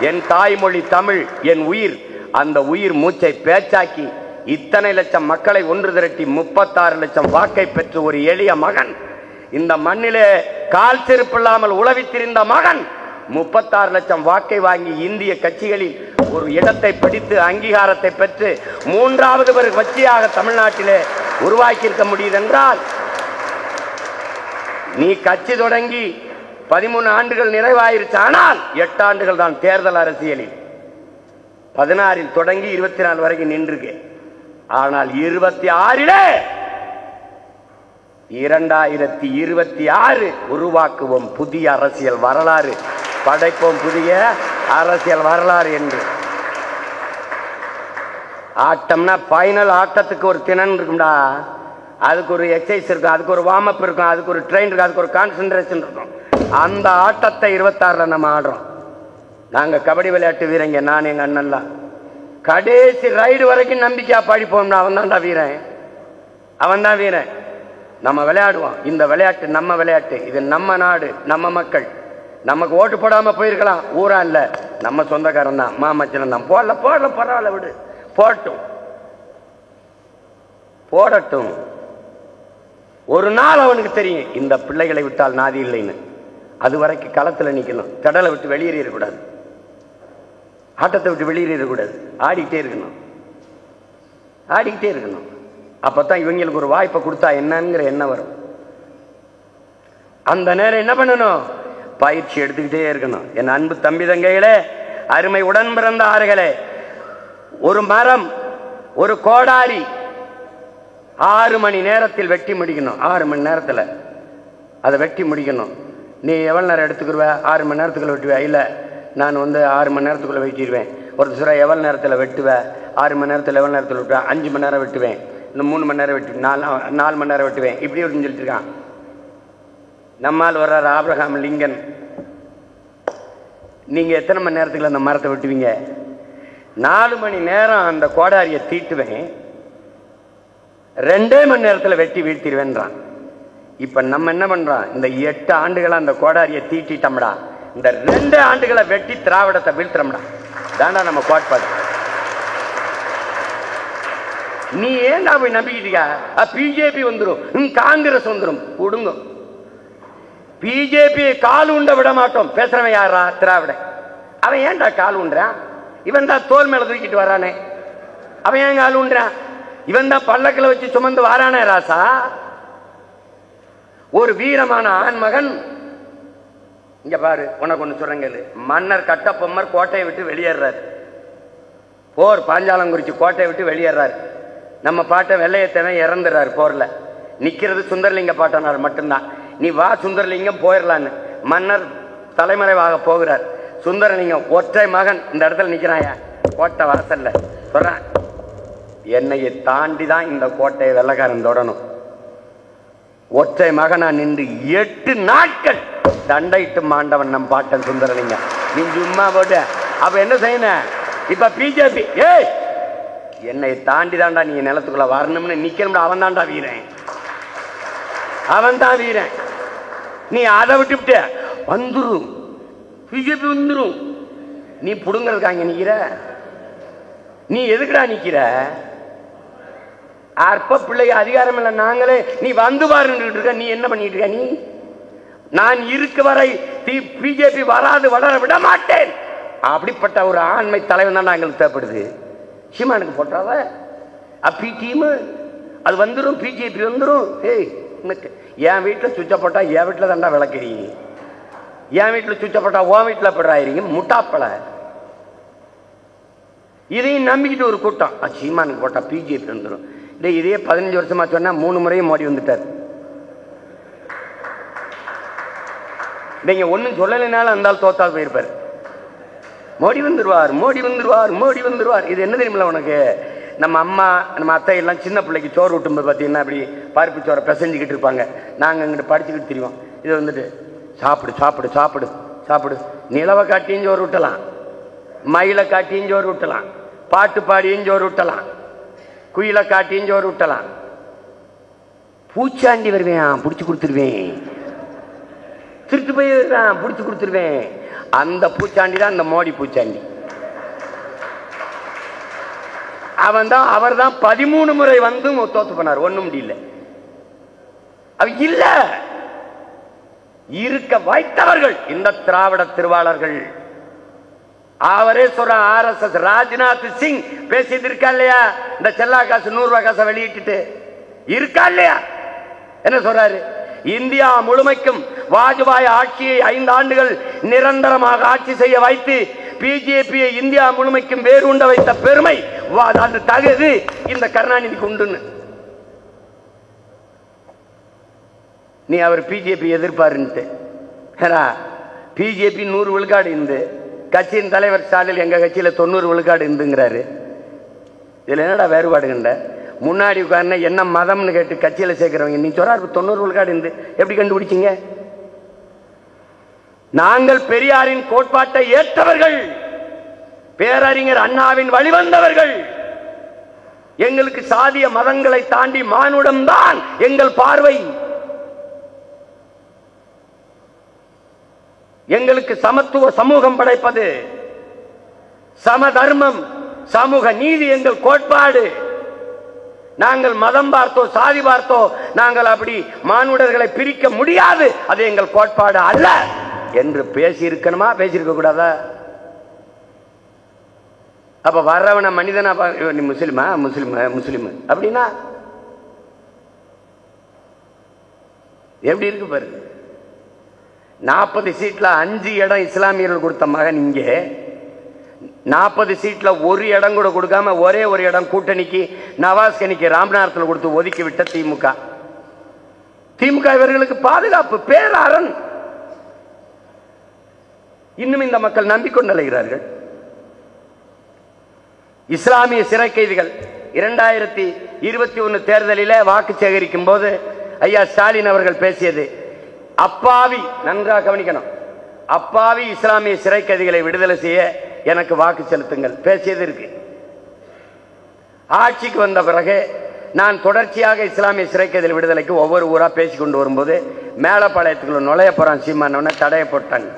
Speaker 1: என் தாய்மொழி தமிழ், என் உயிர். அந்த உயிர் மூச்சை பேச்சாக்கி இத்தனை லட்சம் மக்களை ஒன்று திரட்டி 36 லட்சம் வாக்கை பெற்று ஒரு எளிய மகன், இந்த மண்ணிலே கால் செருப்பில்லாமல் உலவி திரிந்த மகன் 36 லட்சம் வாக்கை வாங்கி இந்திய கட்சிகளில் ஒரு இடத்தை பிடித்து அங்கீகாரத்தை பெற்று 3வது கட்சியாக தமிழ்நாட்டிலே உருவாக்கி இருக்க முடியுது என்றால், நீ கட்சி தொடங்கி 13 ஆண்டுகள் நிறைவாயிருச்சு. ஆனால் 8 ஆண்டுகள் தான் தேர்தல் அரசியலில். 16 தொடங்கி 24 வரைக்கும் நின்றுக்கு. ஆனால் 26 2026 உருவாக்குவோம் புதிய அரசியல் வரலாறு, படைப்போம் புதிய அரசியல் வரலாறு என்று. ஆட்டம்னா பைனல் ஆட்டத்துக்கு ஒரு திறன் இருக்கும்டா, அதுக்கு ஒரு எக்ஸசைஸ் இருக்கும், அதுக்கு ஒரு வார்ம் அப் இருக்கும், அதுக்கு ஒரு ட்ரெயின் இருக்கும், அதுக்கு ஒரு கான்சென்ட்ரேஷன் இருக்கும். அந்த ஆட்டத்தை 26 நம்ம ஆடுறோம். நாங்க கபடி விளையாட்டு வீரங்க, நான் எங்க அண்ணன்லாம் கடைசி ரைடு வரைக்கும் நம்பிக்கையா படிப்போம்னா அவன் தான்டா வீரன், அவன் தான் வீரன். நம்ம விளையாடுவோம். இந்த விளையாட்டு நம்ம விளையாட்டு, இது நம்ம நாடு, நம்ம மக்கள். நமக்கு ஓட்டு போடாம போயிருக்கலாம், ஊரா இல்ல, நம்ம சொந்தக்காரன் தான், மாமச்சனம் தான். போடல போடல பரவாயில்ல, விடு, போடட்டும் போடட்டும். ஒரு நாள் அவனுக்கு தெரியும் இந்த பிள்ளைகளை விட்டால் நாதி இல்லைன்னு. அது வரைக்கும் களத்தில் நிற்கணும். கடலை விட்டு வெளியேறிடக்கூடாது, ஆட்டத்தை விட்டு வெளியேறிடக்கூடாது, ஆடிக்கிட்டே இருக்கணும், ஆடிக்கிட்டே இருக்கணும். அப்பதான் இவங்களுக்கு ஒரு வாய்ப்பை கொடுத்தா என்னங்கிற எண்ணம் வரும். அந்த நேரம் என்ன பண்ணணும்? பயிற்சி எடுத்துக்கிட்டே இருக்கணும். என் அன்பு தம்பி தங்கைகளே, அருமை உடன் பிறந்த ஆறுகளே, ஒரு மரம், ஒரு கோடாரி 6 மணி நேரத்தில் வெட்டி முடிக்கணும். 6 மணி நேரத்தில் அதை வெட்டி முடிக்கணும். நீ எவ்வளோ நேரம் எடுத்துக்கிடுவ? 6 மணி நேரத்துக்குள்ள வெட்டுவேன். இல்லை, நான் 6 மணி நேரத்துக்குள்ளே வெட்டிடுவேன். ஒரு சில எவ்வளோ நேரத்தில் வெட்டுவேன்? 6 மணி நேரத்தில் எவ்வளோ நேரத்தில் வெட்டுவேன்? 5 மணி நேரம் வெட்டுவேன், இன்னும் 3 மணி நேரம் வெட்டுவேன், 4 மணி நேரம் வெட்டுவேன், இப்படி அப்படின்னு சொல்லிட்டு இருக்கான். நம்மால் வர்றாரு ஆபிரகாம் லிங்கன். நீங்கள் எத்தனை மணி நேரத்துக்குள்ள அந்த மரத்தை வெட்டுவீங்க? 4 மணி நேரம் அந்த கோடாரியை தீட்டுவேன், 2 மணி நேரத்தில் வெட்டி வீழ்த்திடுவேன்றான். இப்ப நம்ம என்ன பண்றோம்? இந்த 8 ஆண்டுகளை அந்த கோடாரியை தீட்டிட்டோம்டா, இந்த 2 ஆண்டுகளை வெட்டி திராவிடத்தை வீழ்த்துறோம்டா. தாண்டா நம்ம கோட்பாடு. நீ ஏன்டா போய் நம்பிக்கிட்டீங்க? பிஜேபி வந்துடும், காங்கிரஸ் வந்துடும், கொடுங்க. பிஜேபி கால் உண்ட விட மாட்டோம். பேசுறவன் யாரா? திராவிட. அவன் ஏன்டா கால் உண்றான்? இவன் தான் தோல் மேல தூக்கிட்டு வரானே, அவன் ஏன் கால் உண்றான்? இவன் தான் பல்லக்கில் வச்சு சுமந்து வாரானே ராசா. ஒரு வீரமான ஆண்மகன். இங்க பாரு, உனக்கு ஒண்ணு சொல்றேங்க. மன்னர் கட்டபொம்மர் கோட்டையை விட்டு வெளியேறாரு. போர் பாஞ்சாலங்குறிச்சி கோட்டையை விட்டு வெளியேறாரு. நம்ம பாட்ட வெள்ளையத்தவன் இறந்துறாரு போர்ல. நிக்கிறது சுந்தரலிங்க பாட்டனார் மட்டும்தான். நீ வா சுந்தரலிங்கம் போயிடலான்னு. மன்னர் தலைமறைவாக போகிறார். சுந்தரலிங்கம் ஒற்றை மகன் இந்த இடத்துல நிக்கிறாயா கோட்டை வாசல்ல. சொல்றான், என்னையை தாண்டி தான் இந்த கோட்டையை வெள்ளைக்காரன் தொடணும். ஒற்றை மகனா நின்று 8 நாட்கள் தண்டையிட்டு மாண்டவன் நம் பாட்டன் சுந்தரலிங்கம். நீ சும்மா போட்ட. அப்ப என்ன செய்யணும்? இப்ப பிஜேபி ஏய் என்னை தாண்டி தாண்டா நீ நிலத்துக்குள்ள வரணும்னு நிக்கணும்டா. அவன் தாண்டா வீரன், அவன் தான் வீரன். நீ அதை விட்டுவிட்ட வந்துரும், பிஜேபி வந்துரும். நீ புடுங்கிறதுக்கு அங்க நிக்கிற. நீ எதுக்குடா நிக்கிற? அற்ப பிள்ளைங்க அதிகாரம் இல்லை நாங்களே. நீ வந்து பாருன்னு இருக்க. நீ என்ன பண்ணிட்டு இருக்க? நீ நான் இருக்க வரை பிஜேபி வராது, வளர விட மாட்டேன். அப்படிப்பட்ட ஒரு ஆண்மை தலைவன் தான் எங்களுக்கு தேவைப்படுது. சீமானுக்கு போட்டாவ அப்பி டீமு அது வந்துடும், பிஜேபி வந்துடும். ஏய், என் வீட்டில் சுவிட்ச போட்டா என் வீட்டில் தாண்டா விளக்குறீங்க, என் வீட்டில் சுவிட்ச போட்டா உன் வீட்டில் போடுறாயிருங்க முட்டாப்பள. இதையும் நம்பிக்கிட்டு ஒரு கூட்டம் சீமானுக்கு போட்டா பிஜேபி வந்துடும். இதே 15 வருஷமா சொன்னா 3 முறையும் மோடி வந்துட்டார். நீங்க ஒன்னும் சொல்லலைனாலும் அந்த தோத்தால் போயிருப்பார். மோடி வந்துருவார், மோடி வந்துருவார், மோடி வந்துருவார். இது என்ன தெரியுமில்ல உனக்கு? நம்ம அம்மா நம்ம அத்தை எல்லாம் சின்ன பிள்ளைக்கு சோறு ஊட்டும்போது பார்த்தீங்கன்னா அப்படி பருப்பு சோறை பிசைஞ்சிக்கிட்டு இருப்பாங்க. நாங்கள் இங்கிட்டு படிச்சுக்கிட்டு தெரியும். இது வந்துட்டு சாப்பிடு சாப்பிடு சாப்பிடு சாப்பிடு. நிலவை காட்டியும் சோறு விட்டலாம், மயிலை காட்டியும் சோறு விட்டலாம், பாட்டு பாடியும் சோறு விட்டலாம், குயிலை காட்டியும் சோறு விட்டலாம். பூச்சாண்டி வருவேன், பிடிச்சி கொடுத்துருவேன். திருட்டு போய் வருவேன், பிடிச்சி கொடுத்துருவேன். அந்த பூச்சாண்டி தான் இந்த மோடி பூச்சாண்டி. அவர் தான் 13 முறை வந்து தோத்து போனார். ஒண்ணும் முடியல. அவ இல்ல இருக்க வைத்தவர்கள் இந்த திராவிட திருவாளர்கள். அவரே சொல்ற RSS ராஜ்நாத் சிங் பேசிட்டு இருக்கா இல்லையா? இந்த செல்லா காசு 100 ரூபாய் காசை வெளியிட்டு இருக்கா இல்லையா? என்ன சொல்றாரு? இந்தியா முழுமைக்கும் வாஜ்பாய் ஆட்சியை 5 ஆண்டுகள் நிரந்தரமாக ஆட்சி செய்ய வைத்து பிஜேபியை இந்தியா முழுமைக்கும் வேறுண்ட வைத்த பெருமை அந்த தகுதி இந்த கருணாநிதிக்கு உண்டுன்னு. நீ அவர் பிஜேபி எதிர்ப்பாருன்ட்டு பிஜேபி 100 விழுக்காடு இருந்து, கட்சியின் தலைவர் ஸ்டாலின் எங்க கட்சியில 90 விழுக்காடு இருந்துங்கிறாரு. இதுல என்னடா வேறுபாடுகின்ற? முன்னாடி உட்கார்ந்து என்ன மதம்னு கேட்டு கட்சியில சேர்க்கிறவங்க நீ சொல்றாரு 90 விழுக்காடு இருந்து எப்படி கண்டுபிடிச்சீங்க? நாங்கள் பெரியாரின் கோட்பாட்டை ஏற்றவர்கள், பேரறிஞர் அண்ணாவின் வழிவந்தவர்கள். எங்களுக்கு சாதிய மதங்களை தாண்டி மானுடம்தான் எங்கள் பார்வை. எங்களுக்கு சமத்துவ சமூகம் படைப்பது, சமதர்மம், சமூக நீதி எங்கள் கோட்பாடு. நாங்கள் மதம் பார்த்தோ சாதி பார்த்தோ நாங்கள் அப்படி மானுடர்களை பிரிக்க முடியாது, அது எங்கள் கோட்பாடு அல்ல என்று பேசி இருக்கணுமா? பேசியிருக்க கூடாதா? அப்ப வர்றவன மனிதனா முஸ்லிமா முஸ்லிம் முஸ்லிம் அப்படின்னா எப்படி இருக்கு பாருங்க. 40 சீட்ல 5 இடம் இஸ்லாமியர்கள் கொடுத்த மகன் இங்கே 40 சீட்ல ஒரு இடம் கூட கொடுக்காம ஒரே ஒரு இடம் கூட்டணிக்கு நவாஸ்கனிக்கு ராமநாதத்தில் கொடுத்து ஒதுக்கி விட்ட திமுக. திமுக இவர்களுக்கு பாதுகாப்பு பேராரன். இன்னும் இந்த மக்கள் நம்பிக்கொண்டலைகிறார்கள். இஸ்லாமிய சிறை கைதிகள் 2021 தேர்தலில் வாக்கு சேகரிக்கும் போது ஐயா ஸ்டாலின் அவர்கள் பேசியது, அப்பாவி, நன்றாக கவனிக்கணும், அப்பாவி இஸ்லாமிய சிறை கைதிகளை விடுதலை செய்ய எனக்கு வாக்கு செலுத்துங்கள் பேசியது இருக்கு. ஆட்சிக்கு வந்த பிறகு நான் தொடர்ச்சியாக இஸ்லாமிய சிறை கைதிகள் விடுதலைக்கு ஒவ்வொரு ஊரா பேசி கொண்டு வரும்போது மேலப்பாளையத்துக்குள்ள நுழைய போறான் சீமானவன தடைய போட்டாங்க.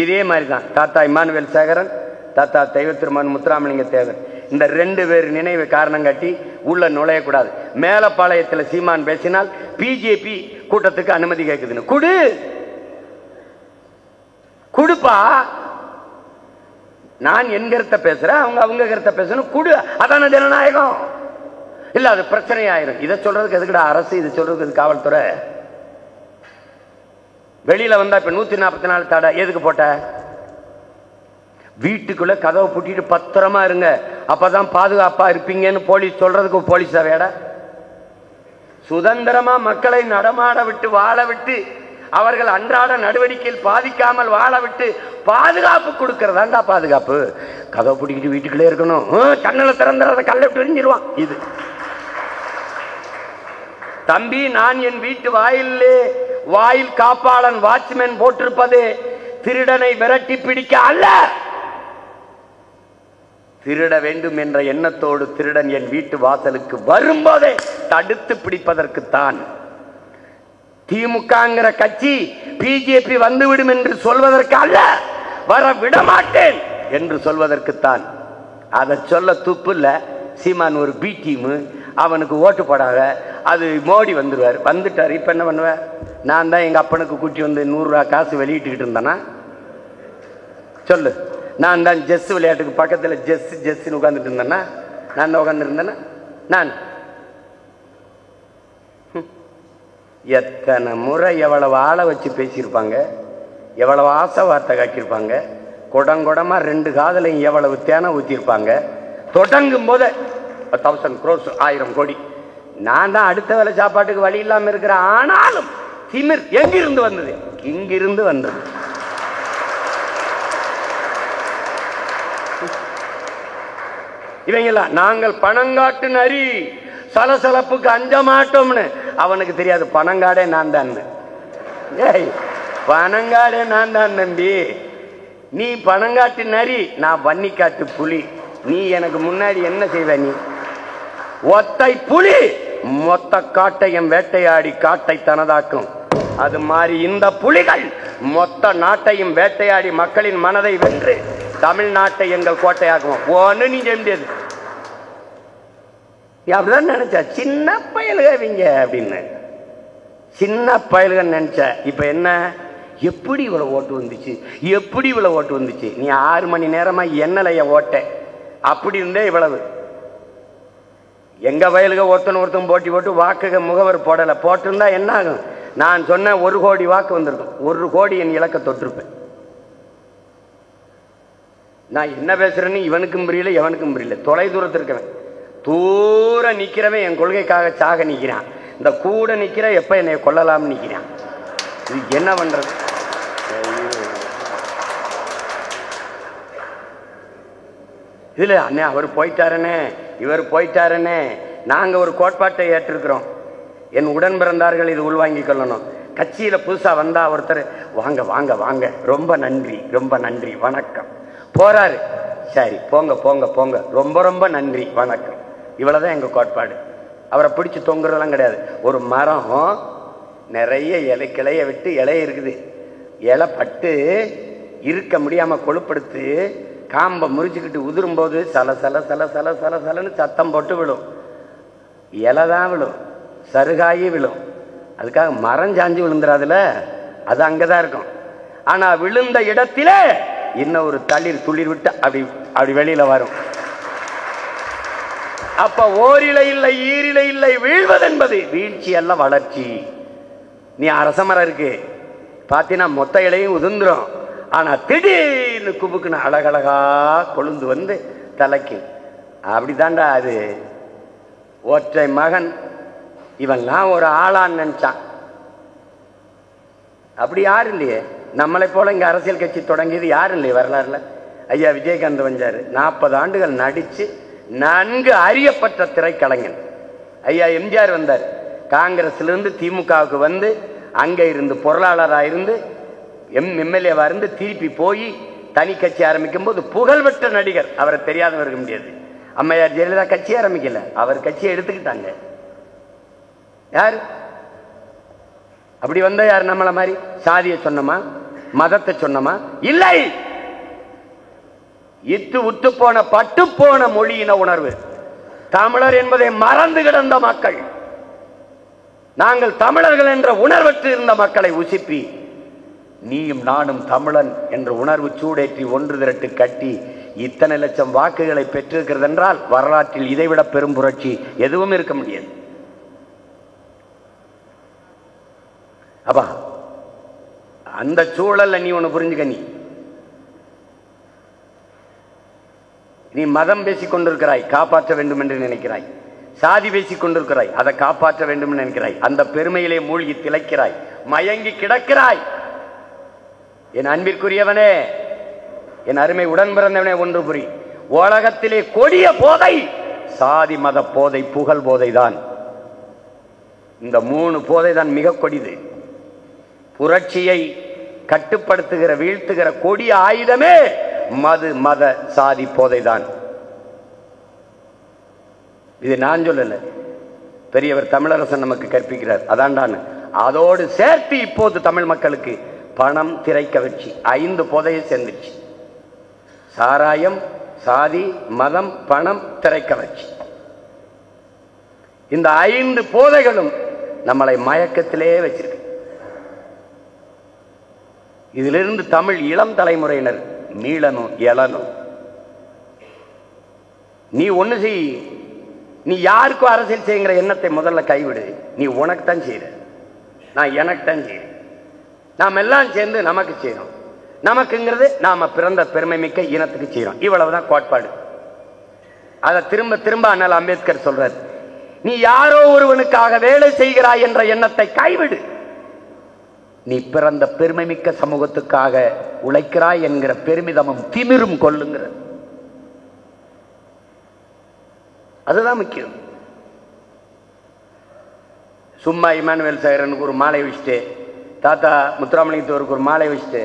Speaker 1: இதே மாதிரி தான் தாத்தா இமானுவேல் சேகரன், தாத்தா தெய்வ திருமன் முத்துராமலிங்க தேவர், இந்த 2 பேர் நினைவு காரணம் காட்டி உள்ள நுழையக்கூடாது. மேலப்பாளையத்தில் சீமான் பேசினால் பிஜேபி கூட்டத்துக்கு அனுமதி கேட்குதுன்னு குடுப்பா. நான் என் கருத்தை பேசுறேன், அவங்க கருத்தை பேசணும், குடு. அதான ஜனநாயகம். இல்ல அது பிரச்சனை ஆயிரும். இதை சொல்றதுக்கு எதுக்குடா அரசு, இதை சொல்றதுக்கு காவல்துறை? வெளியில வந்தா இப்ப 144 தடை எதுக்கு போட்ட? வீட்டுக்குள்ள கதவை பூட்டிட்டு பத்திரமா இருங்க, அப்பதான் பாதுகாப்பா இருப்பீங்கன்னு போலீஸ் சொல்றதுக்கு போலீஸ் வேட. சுதந்திரமா மக்களை நடமாட விட்டு வாழ விட்டு அவர்கள் அன்றாட நடவடிக்கையில் பாதிக்காமல் வாழ விட்டு பாதுகாப்பு கொடுக்கறதாண்டா பாதுகாப்பு. கதவை பூட்டிக்கிட்டு வீட்டுக்குள்ளே இருக்கணும், சன்னலை திறந்துறத கல்லை விட்டு எரிஞ்சிருவான். இது தம்பி, நான் என் வீட்டு வாயில் காப்பாளன் வாட்ச்மேன் போட்டிருப்பது திருடனை விரட்டி பிடிக்க அல்ல, திருட வேண்டும் என்ற எண்ணத்தோடு திருடன் என் வீட்டு வாசலுக்கு வரும்போதே தடுத்து பிடிப்பதற்குத்தான். திமுகங்கிற கட்சி பிஜேபி வந்துவிடும் என்று சொல்வதற்கு அல்ல, வர விடமாட்டேன் என்று சொல்வதற்குத்தான். அதை சொல்ல துப்பு இல்ல. சீமான் ஒரு பி டீம், அவனுக்கு ஓட்டு போடாத, அது மோடி வந்துடுவார். வந்துட்டார். இப்போ என்ன பண்ணுவேன்? நான் தான் எங்கள் அப்பனுக்கு கூட்டி வந்து 100 ரூபா காசு வெளியிட்டுக்கிட்டு இருந்தேன்னா சொல்லு. நான் தான் ஜெஸ் விளையாட்டுக்கு பக்கத்தில் ஜெஸ்ன்னு உட்காந்துட்டு இருந்தேன்னா நான் தான் உட்காந்துருந்தேன்னா நான் எத்தனை முறை எவ்வளவு ஆளை வச்சு பேசியிருப்பாங்க, எவ்வளவு ஆசை வார்த்தை காட்டியிருப்பாங்க, குடங்குடமா 2 காதலையும் எவ்வளவு தேனை ஊற்றிருப்பாங்க. தொடங்கும் போது 1000 crores 1000 கோடி. நான் தான் அடுத்த வேலை சாப்பாட்டுக்கு வழி இல்லாமல் இருக்கிறேன். ஆனாலும் திமிர் எங்கிருந்து வந்தது? இங்கிருந்து வந்தது. இவங்களா நாங்கள் பணங்காட்டு நரி, சலசலப்புக்கு அஞ்ச மாட்டோம்னு. அவனுக்கு தெரியாது பணங்காடே நான் தான். ஏய், பணங்காடே நான் தான் தம்பி. நீ பணங்காட்டு நரி, நான் வன்னிக்காட்டு புலி. நீ எனக்கு முன்னாடி என்ன செய்வ? நீ ஒத்தை புலி மொத்த காட்டையும் வேட்டையாடி காட்டை தனதாக்கும். அது மாதிரி இந்த புலிகள் மொத்த நாட்டையும் வேட்டையாடி மக்களின் மனதை வென்று தமிழ்நாட்டை எங்கள் கோட்டையாக்குவோம். ஒன்னு நீ செய்ய முடியாது. அப்படிதான் நினைச்ச சின்ன பயலுகவிங்க அப்படின்னு, சின்ன பயலுக நினைச்ச. இப்ப என்ன? எப்படி இவ்வளவு ஓட்டு வந்துச்சு? எப்படி இவ்வளவு ஓட்டு வந்துச்சு? நீ 6 மணி நேரமா என்னலைய ஓட்ட அப்படி இருந்தே இவ்வளவு. எங்க வயலுக ஒருத்தன் போட்டி போட்டு வாக்குக முகவர் போடல. போட்டிருந்தா என்ன ஆகும்? நான் சொன்ன 1 கோடி வாக்கு வந்திருக்கும். 1 கோடி என் இலக்க தொட்டிருப்பேன். நான் என்ன பேசுறேன்னு இவனுக்கும் புரியல, எவனுக்கும் புரியல. தொலை தூரத்தில் இருக்கவன், தூர நிக்கிறவன் என் கொள்கைக்காக சாக நிக்கிறான். இந்த கூட நிக்கிற எப்ப என்னை கொல்லலாம்னு நிக்கிறான். இது என்ன பண்றது? இதுல அண்ணே அவர் போயிட்டாருனே, இவர் போயிட்டாருனே. நாங்க ஒரு கோட்பாட்டை ஏற்றிருக்கிறோம். என் உடன் பிறந்தார்கள் இது உள்வாங்கி கொள்ளணும். கட்சியில புதுசா வந்தா ஒருத்தர் வாங்க வாங்க வாங்க, ரொம்ப நன்றி ரொம்ப நன்றி வணக்கம் போறாரு. சரி போங்க போங்க போங்க, ரொம்ப ரொம்ப நன்றி வணக்கம். இவ்வளவுதான் எங்க கோட்பாடு. அவரை பிடிச்சு தொங்குறதெல்லாம் கிடையாது. ஒரு மரம் நிறைய கிளைய விட்டு இலைய இருக்குது. இலை பட்டு இருக்க முடியாம கொழுப்படுத்து காம்பை முறிச்சுக்கிட்டு உதிரும் போது சல சல சல சல சல சலன்னு சத்தம் போட்டு விழும். இலை தான் விழும், சருகாயி விழும். அதுக்காக மரம் சாஞ்சு விழுந்துடாதுல, அது அங்கதான் இருக்கும். ஆனா விழுந்த இடத்திலே இன்னும் ஒரு துளிர் விட்டு அப்படி அப்படி வெளியில வரும். அப்ப ஓரிலை இல்லை ஈரிலை இல்லை, வீழ்வது என்பது வீழ்ச்சி அல்ல வளர்ச்சி. நீ அரசமரம் இருக்கு பாத்தீங்கன்னா மொத்த இலையும் உதிர்ந்துரும். ஆனா திடீர்னு குபுக்குன்னு அழகழகா கொழுந்து வந்து தலைக்கு. அப்படிதான்டா அது. ஒற்றை மகன் இவன்லாம் ஒரு ஆளான்னு நினைச்சான். அப்படி யாரும் இல்லையே. நம்மளை போல இங்க அரசியல் கட்சி தொடங்கியது யாரும் இல்லையே வரலாறுல. ஐயா விஜயகாந்த் வந்தாரு, 40 ஆண்டுகள் நடிச்சு நன்கு அறியப்பட்ட திரைக்கலைஞன். ஐயா எம்ஜிஆர் வந்தார், காங்கிரஸ்ல இருந்து திமுகவுக்கு வந்து அங்க இருந்து பொருளாளராக இருந்து எம்எல்ஏவா இருந்து திருப்பி போய் தனி கட்சி ஆரம்பிக்கும் போது புகழ்பெற்ற நடிகர். அவரை தெரியாதவங்க இருக்க முடியாது. அம்மையார் ஜெயலலிதா கட்சி ஆரம்பிக்கல, அவர் கட்சியை எடுத்துக்கிட்டாங்க. யாரு அப்படி வந்தா? யாரு நம்மள மாதிரி சாதியை சொன்னமா, மதத்தை சொன்னமா? இல்லை. இத்து உத்து போன பட்டு போன மொழியின உணர்வு, தமிழர் என்பதை மறந்து கிடந்த மக்கள், நாங்கள் தமிழர்கள் என்ற உணர்வற்று இருந்த மக்களை உசிப்பி நீயும் நானும் தமிழன் என்ற உணர்வு சூடேற்றி ஒன்று திரட்டு கட்டி இத்தனை லட்சம் வாக்குகளை பெற்றிருக்கிறது என்றால் வரலாற்றில் இதைவிட பெரும் புரட்சி எதுவும் இருக்க முடியாது. அப்பா அந்த சூழல்ல நீ ஒண்ணு புரிஞ்சுக்க. நீ மதம் பேசிக் கொண்டிருக்கிறாய், காப்பாற்ற வேண்டும் என்று நினைக்கிறாய். சாதி பேசிக் கொண்டிருக்கிறாய், அதை காப்பாற்ற வேண்டும் என்று நினைக்கிறாய். அந்த பெருமையிலே மூழ்கி திளைக்கிறாய், மயங்கி கிடக்கிறாய். என் அன்பிற்குரியவனே, என் அருமை உடன் பிறந்தவனே, ஒன்று புரி. உலகத்திலே கொடிய போதை சாதி மத போதை, புகழ் போதை தான். இந்த 3 போதை தான் மிக கொடிது. புரட்சியை கட்டுப்படுத்துகிற வீழ்த்துகிற கொடிய ஆயுதமே மது மத சாதி போதைதான். இது நான் சொல்லல, பெரியவர் தமிழரசன் நமக்கு கற்பிக்கிறார். அதான்டான். அதோடு சேர்த்து இப்போது தமிழ் மக்களுக்கு பணம், திரை கவர்ச்சி, 5 போதையை சேர்ந்துச்சு. சாராயம், சாதி, மதம், பணம், திரை கவர்ச்சி. இந்த 5 போதைகளும் நம்மளை மயக்கத்திலே வச்சிருக்கு. இதிலிருந்து தமிழ் இளம் தலைமுறையினர் மீளணும், எழணும். நீ ஒண்ணு செய், நீ யாருக்கும் அரசியல் செய்யுங்கிற எண்ணத்தை முதல்ல கைவிடு. நீ உனக்கு தான் செய்யற, நான் எனக்கு தான் செய்யறேன். நாம் எல்லாம் சேர்ந்து நமக்கு செய்யணும். நமக்குங்கிறது நாம பிறந்த பெருமை மிக்க இனத்துக்கு செய்யறோம். இவ்வளவுதான் கோட்பாடு. அதை திரும்ப திரும்ப அண்ணல் அம்பேத்கர் சொல்றார், நீ யாரோ ஒருவனுக்காக வேலை செய்கிறாய் என்ற எண்ணத்தை கைவிடு. நீ பிறந்த பெருமை மிக்க சமூகத்துக்காக உழைக்கிறாய் என்கிற பெருமிதமும் திமிரும் கொள்ளுங்கிற. அதுதான் முக்கியம். சும்மா இமானுவேல் சேகரனுக்கு ஒரு மாலை வச்சுட்டு, தாத்தா முத்துராமலிங்கத்தோருக்கு ஒரு மாலை வச்சுட்டு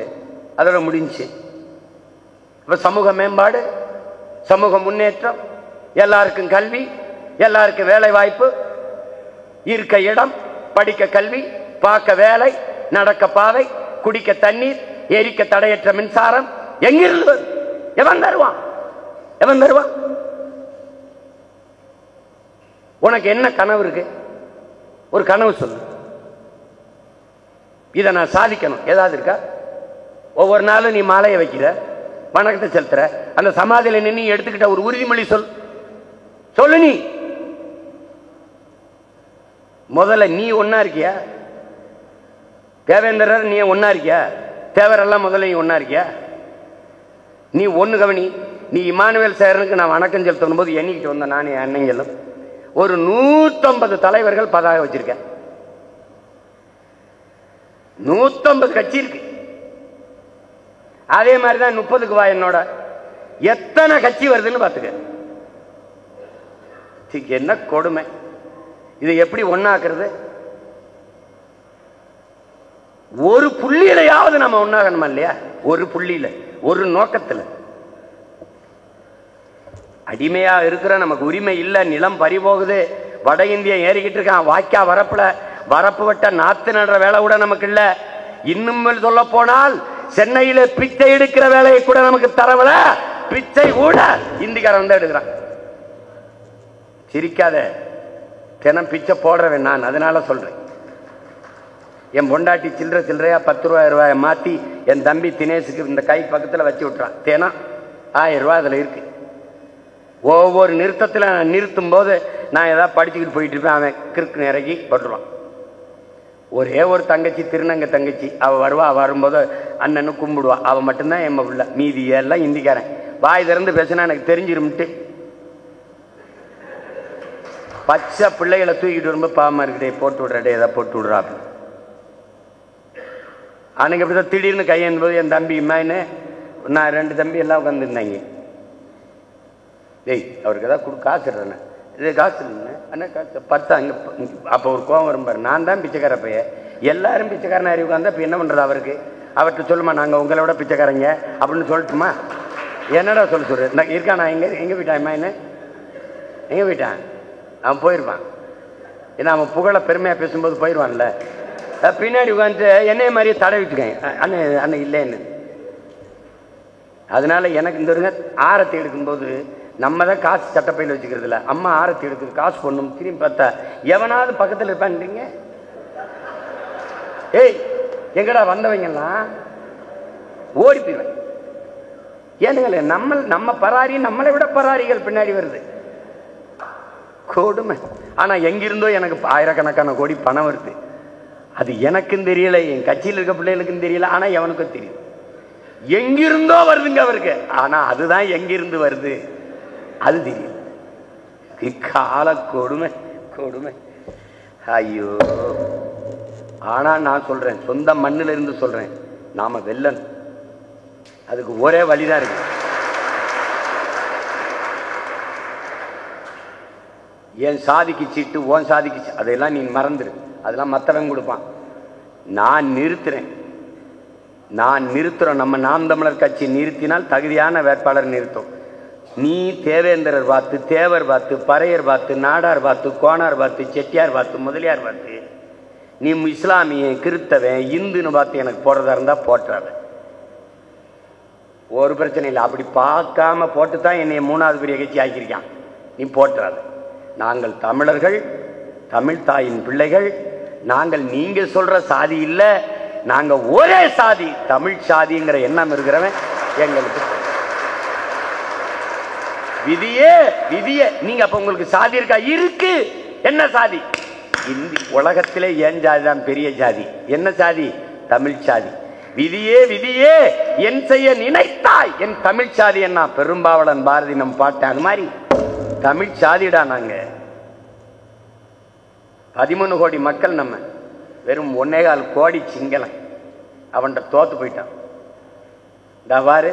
Speaker 1: அதோட முடிஞ்சு. இப்ப சமூக மேம்பாடு, சமூக முன்னேற்றம், எல்லாருக்கும் கல்வி, எல்லாருக்கும் வேலை வாய்ப்பு, இருக்க இடம், படிக்க கல்வி, பார்க்க வேலை, நடக்க பாதை, குடிக்க தண்ணீர், எரிக்க தடையற்ற மின்சாரம் எங்கிருந்து எவன் தருவான்? எவன் தருவான்? உனக்கு என்ன கனவு இருக்கு? ஒரு கனவு சொல்லு. இதை நான் சாதிக்கணும் ஏதாவது இருக்கா? ஒவ்வொரு நாளும் நீ மாலையை வைக்கிற, வணக்கத்தை செலுத்துற, அந்த சமாதியில நின்று எடுத்துக்கிட்ட ஒரு உறுதிமொழி சொல்லு. நீ முதல்ல நீ ஒன்னா இருக்கியா? தேவேந்திரர் நீ ஒன்னா இருக்கியா? தேவரெல்லாம் முதல்ல நீ ஒன்னா இருக்கியா? நீ ஒண்ணு கவனி. நீ இமானுவேல் சேகரனுக்கு நான் வணக்கம் செலுத்தும் போது எண்ணிக்கிட்டு வந்த நானே அன்னைங்களும் ஒரு 150 தலைவர்கள் பதாக வச்சிருக்கேன். 150 கட்சி இருக்கு. அதே மாதிரிதான் 30க்கு வா என்னோட எத்தனை கட்சி வருதுன்னு பாத்துக்க. என்ன கொடுமை! இதை எப்படி ஒண்ணாக்குறது? ஒரு புள்ளியிலையாவது நம்ம ஒண்ணாகணுமா இல்லையா? ஒரு புள்ளியில, ஒரு நோக்கத்துல. அடிமையா இருக்கிற நமக்கு உரிமை இல்ல, நிலம் பறிபோகுது, வட இந்தியா ஏறிக்கிட்டு இருக்கான், வாய்க்கா வரப்புல வரப்பு வட்ட நாத்து நடுற வேலை கூட நமக்கு இல்ல. இன்னும் சொல்ல போனால் சென்னையில பிச்சை எடுக்கிற வேலையை கூட நமக்கு தரவில்ல. பிச்சை கூட இந்திக்காரன் வந்து எடுக்கிறான். சிரிக்காத, தினம் பிச்சை போடுறவன் நான், அதனால சொல்றேன். என் பொண்டாட்டி சில்லறையா 10 ரூபாய் மாத்தி என் தம்பி தினேஷுக்கு இந்த கை பக்கத்துல வச்சு விட்டுறான். தினம் 1000 ரூபாய் அதுல இருக்கு. ஒவ்வொரு நிறுத்தத்துல நான் நிறுத்தும் போது நான் ஏதாவது படிச்சுக்கிட்டு போயிட்டு இருப்பேன், அவன் கிறுக்கு இறங்கி போட்டுருவான். ஒரே ஒரு தங்கச்சி, திருநங்க தங்கச்சி, அவ வருவா. வரும்போது அண்ணனு கும்பிடுவா. அவ மட்டும்தான் எம்ம பிள்ளை, மீதி எல்லாம் இந்திக்காரன். வாய் திறந்து பேசினா எனக்கு தெரிஞ்சிரும்ட்டு பச்சை பிள்ளைகளை தூக்கிட்டு வரும்போது பாவமா இருக்குடே, போட்டு விடுறடே, ஏதாவது போட்டு விடுறா. அன்னைக்கு அப்படிதான் திடீர்னு கையேந்தும் போது என் தம்பி இம்மாயின்னு, நான் 2 தம்பி எல்லாம் உட்காந்துருந்தாங்க. டேய் அவருக்கு ஏதாவது காசு இல்லைண்ணே, இது காசு இல்லைண்ணே, அண்ணா காசு 10 அங்கே. அப்போ ஒரு கோவம் வரும்பாரு, நான் தான் பிச்சைக்கார பையன், எல்லாரும் பிச்சைக்காரன் அறிவு உட்காந்தா இப்போ என்ன பண்ணுறது அவருக்கு? அவர்கிட்ட சொல்லுமா, நாங்கள் உங்களை விட பிச்சைக்காரங்க அப்படின்னு சொல்லட்டுமா? என்னடா சொல்லு நான் இருக்கான். நான் எங்கே போயிட்டான் இம்மாயின்னு? எங்கே போயிட்டான்? அவன் போயிருப்பான். ஏன்னா அவன் புகழை பெருமையாக பேசும்போது போயிடுவான்ல. பின்னாடி உட்காந்துட்டு என்னைய மாதிரியே தடவிட்டுருக்கேன், அண்ணன் அண்ணன் இல்லைன்னு. அதனால எனக்கு இந்த வருங்க ஆரத்தி எடுக்கும்போது நம்ம தான் காசு சட்டப்பையில் வச்சுக்கிறது இல்லை. அம்மா ஆரத்தி எடுக்குது, காசு பொண்ணும். திரும்பி பார்த்தா எவனாவது பக்கத்தில் இருப்பான்றீங்க. ஏய் எங்கடா வந்தவங்கெல்லாம் ஓடி போயிடுவேன். ஏனுங்களே, நம்ம பராரி, நம்மளை விட பராரிகள் பின்னாடி வருது. கொடுமை. ஆனா எங்கிருந்தோ எனக்கு ஆயிரக்கணக்கான கோடி பணம் வருது. அது எனக்கும் தெரியல, என் கட்சியில் இருக்க பிள்ளைகளுக்கும் தெரியல, ஆனா எவனுக்கும் தெரியும். எங்கிருந்தோ வருதுங்க அவருக்கு. ஆனா அதுதான் எங்கிருந்து வருது அது தெரியும். கால கொடுமை கொடுமை. ஐயோ! ஆனா நான் சொல்றேன், சொந்த மண்ணில இருந்து சொல்றேன், நாம வெல்லன். அதுக்கு ஒரே வழிதான் இருக்கு. என் சாதிக்கு சீட்டு, ஓன் சாதிக்கு, அதெல்லாம் நீ மறந்துடு. அதெல்லாம் மற்றவன் கொடுப்பான். நான் நிறுத்துறேன். நம்ம நாம் தமிழர் கட்சி நிறுத்தினால் தகுதியான வேட்பாளர் நிறுத்தும். நீ தேவேந்திரர் பார்த்து, தேவர் பார்த்து, பறையர் பார்த்து, நாடார் பார்த்து, கோனார் பார்த்து, செட்டியார் பார்த்து, முதலியார் பார்த்து, நீ இஸ்லாமிய, கிறித்தவன், இந்துன்னு பார்த்து எனக்கு போடுறதா இருந்தா போட்டுறாத, ஒரு பிரச்சனை இல்லை. அப்படி பார்க்காம போட்டு தான் என்னை 3வது பெரிய கட்சி ஆக்கியிருக்கான். நீ போட்டுறாத. நாங்கள் தமிழர்கள், தமிழ் தாயின் பிள்ளைகள் நாங்கள் நீங்க சொல்ற சாதி இல்ல, நாங்க ஒரே சாதி, தமிழ் சாதிங்கிற எண்ணம் இருக்கிறவன் எங்களுக்கு விதியே விதியே. நீங்க அப்ப உங்களுக்கு சாதி இருக்கா? இருக்கு. என்ன சாதி? உலகத்திலே ஏன் ஜாதி தான் பெரிய ஜாதி. என்ன சாதி? தமிழ் சாதி. விதியே விதியே என் செய்ய நினைத்தாய் என் தமிழ் சாதி என்ன. பெரும்பாவளன் பாரதி நம்ம பாட்டு அது மாதிரி தமிழ் சாதிடா. நாங்க 13 கோடி மக்கள், நம்ம வெறும் 1.25 கோடி சிங்களம். அவன்கிட்ட தோத்து போயிட்டான். தவாறு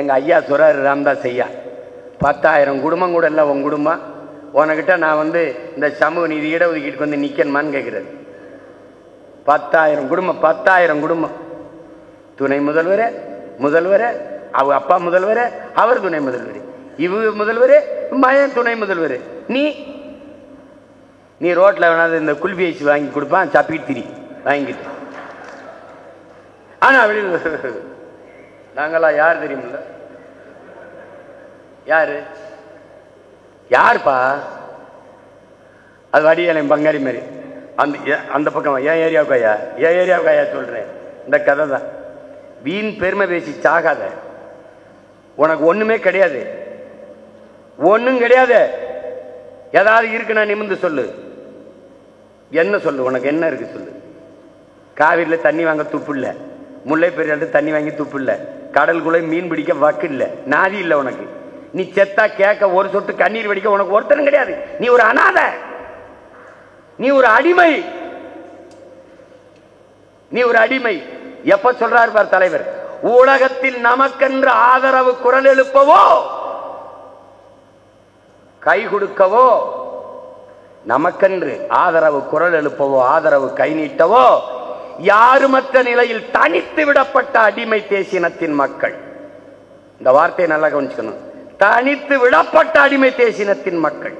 Speaker 1: எங்க ஐயா சொல்றாரு, ராமதாஸ் ஐயா, 10,000 குடும்பம் கூட இல்லை உன் குடும்பம், உனக்கிட்ட நான் இந்த சமூக நீதி இடஒதுக்கீட்டுக்கு நிக்கணுமான்னு கேட்கிறது. 10,000 குடும்பம், 10,000 குடும்பம். துணை முதல்வர், முதல்வர், அவங்க அப்பா முதல்வர், அவர் துணை முதல்வர், இவங்க முதல்வர், மயன் துணை முதல்வர். நீ ரோட்ல வேணாது இந்த குல்பி ஐஸ் வாங்கி கொடுப்பான், சப்பிட்டு திரி வாங்கிட்டு. ஆனா வெளியில் நாங்களா யார் தெரியுமில்ல? யாரு யாருப்பா? அது வடிவேலன் பங்காளி மாதிரி. அந்த பக்கம் என் ஏரியாவுக்கு ஐயா, என் ஏரியாவுக்கு ஐயா சொல்றேன். இந்த கதை தான். வீண் பெருமை பேசி சாகாத. உனக்கு ஒண்ணுமே கிடையாது, ஒன்னும் கிடையாது. ஏதாவது இருக்குன்னா நிமிந்து சொல்லு. என்ன சொல்லு? உனக்கு என்ன இருக்கு சொல்லு. காவிரியில தண்ணி வாங்க துப்பு இல்லை, முல்லை பெரியாறு தண்ணி வாங்கி துப்பு இல்லை, கடலுக்குள்ள மீன் பிடிக்க வக்கு இல்லை, நாதி இல்லை உனக்கு. நீ செத்தா கேட்க ஒரு சொட்டு கண்ணீர் வடிக்க உனக்கு ஒருத்தரும் கிடையாது. நீ ஒரு அனாதை, நீ ஒரு அடிமை, நீ ஒரு அடிமை. எப்ப சொல்றாரு பார் தலைவர், உலகத்தில் நமக்கென்று ஆதரவு குரல் எழுப்பவோ கை கொடுக்கவோ, நமக்கென்று ஆதரவு குரல் எழுப்பவோ ஆதரவு கை நீட்டவோ யாருமற்ற நிலையில் தனித்து விடப்பட்ட அடிமை தேசினத்தின் மக்கள். இந்த வார்த்தையை நல்லா கவனிச்சுக்கணும். தனித்து விடப்பட்ட அடிமை தேசினத்தின் மக்கள்.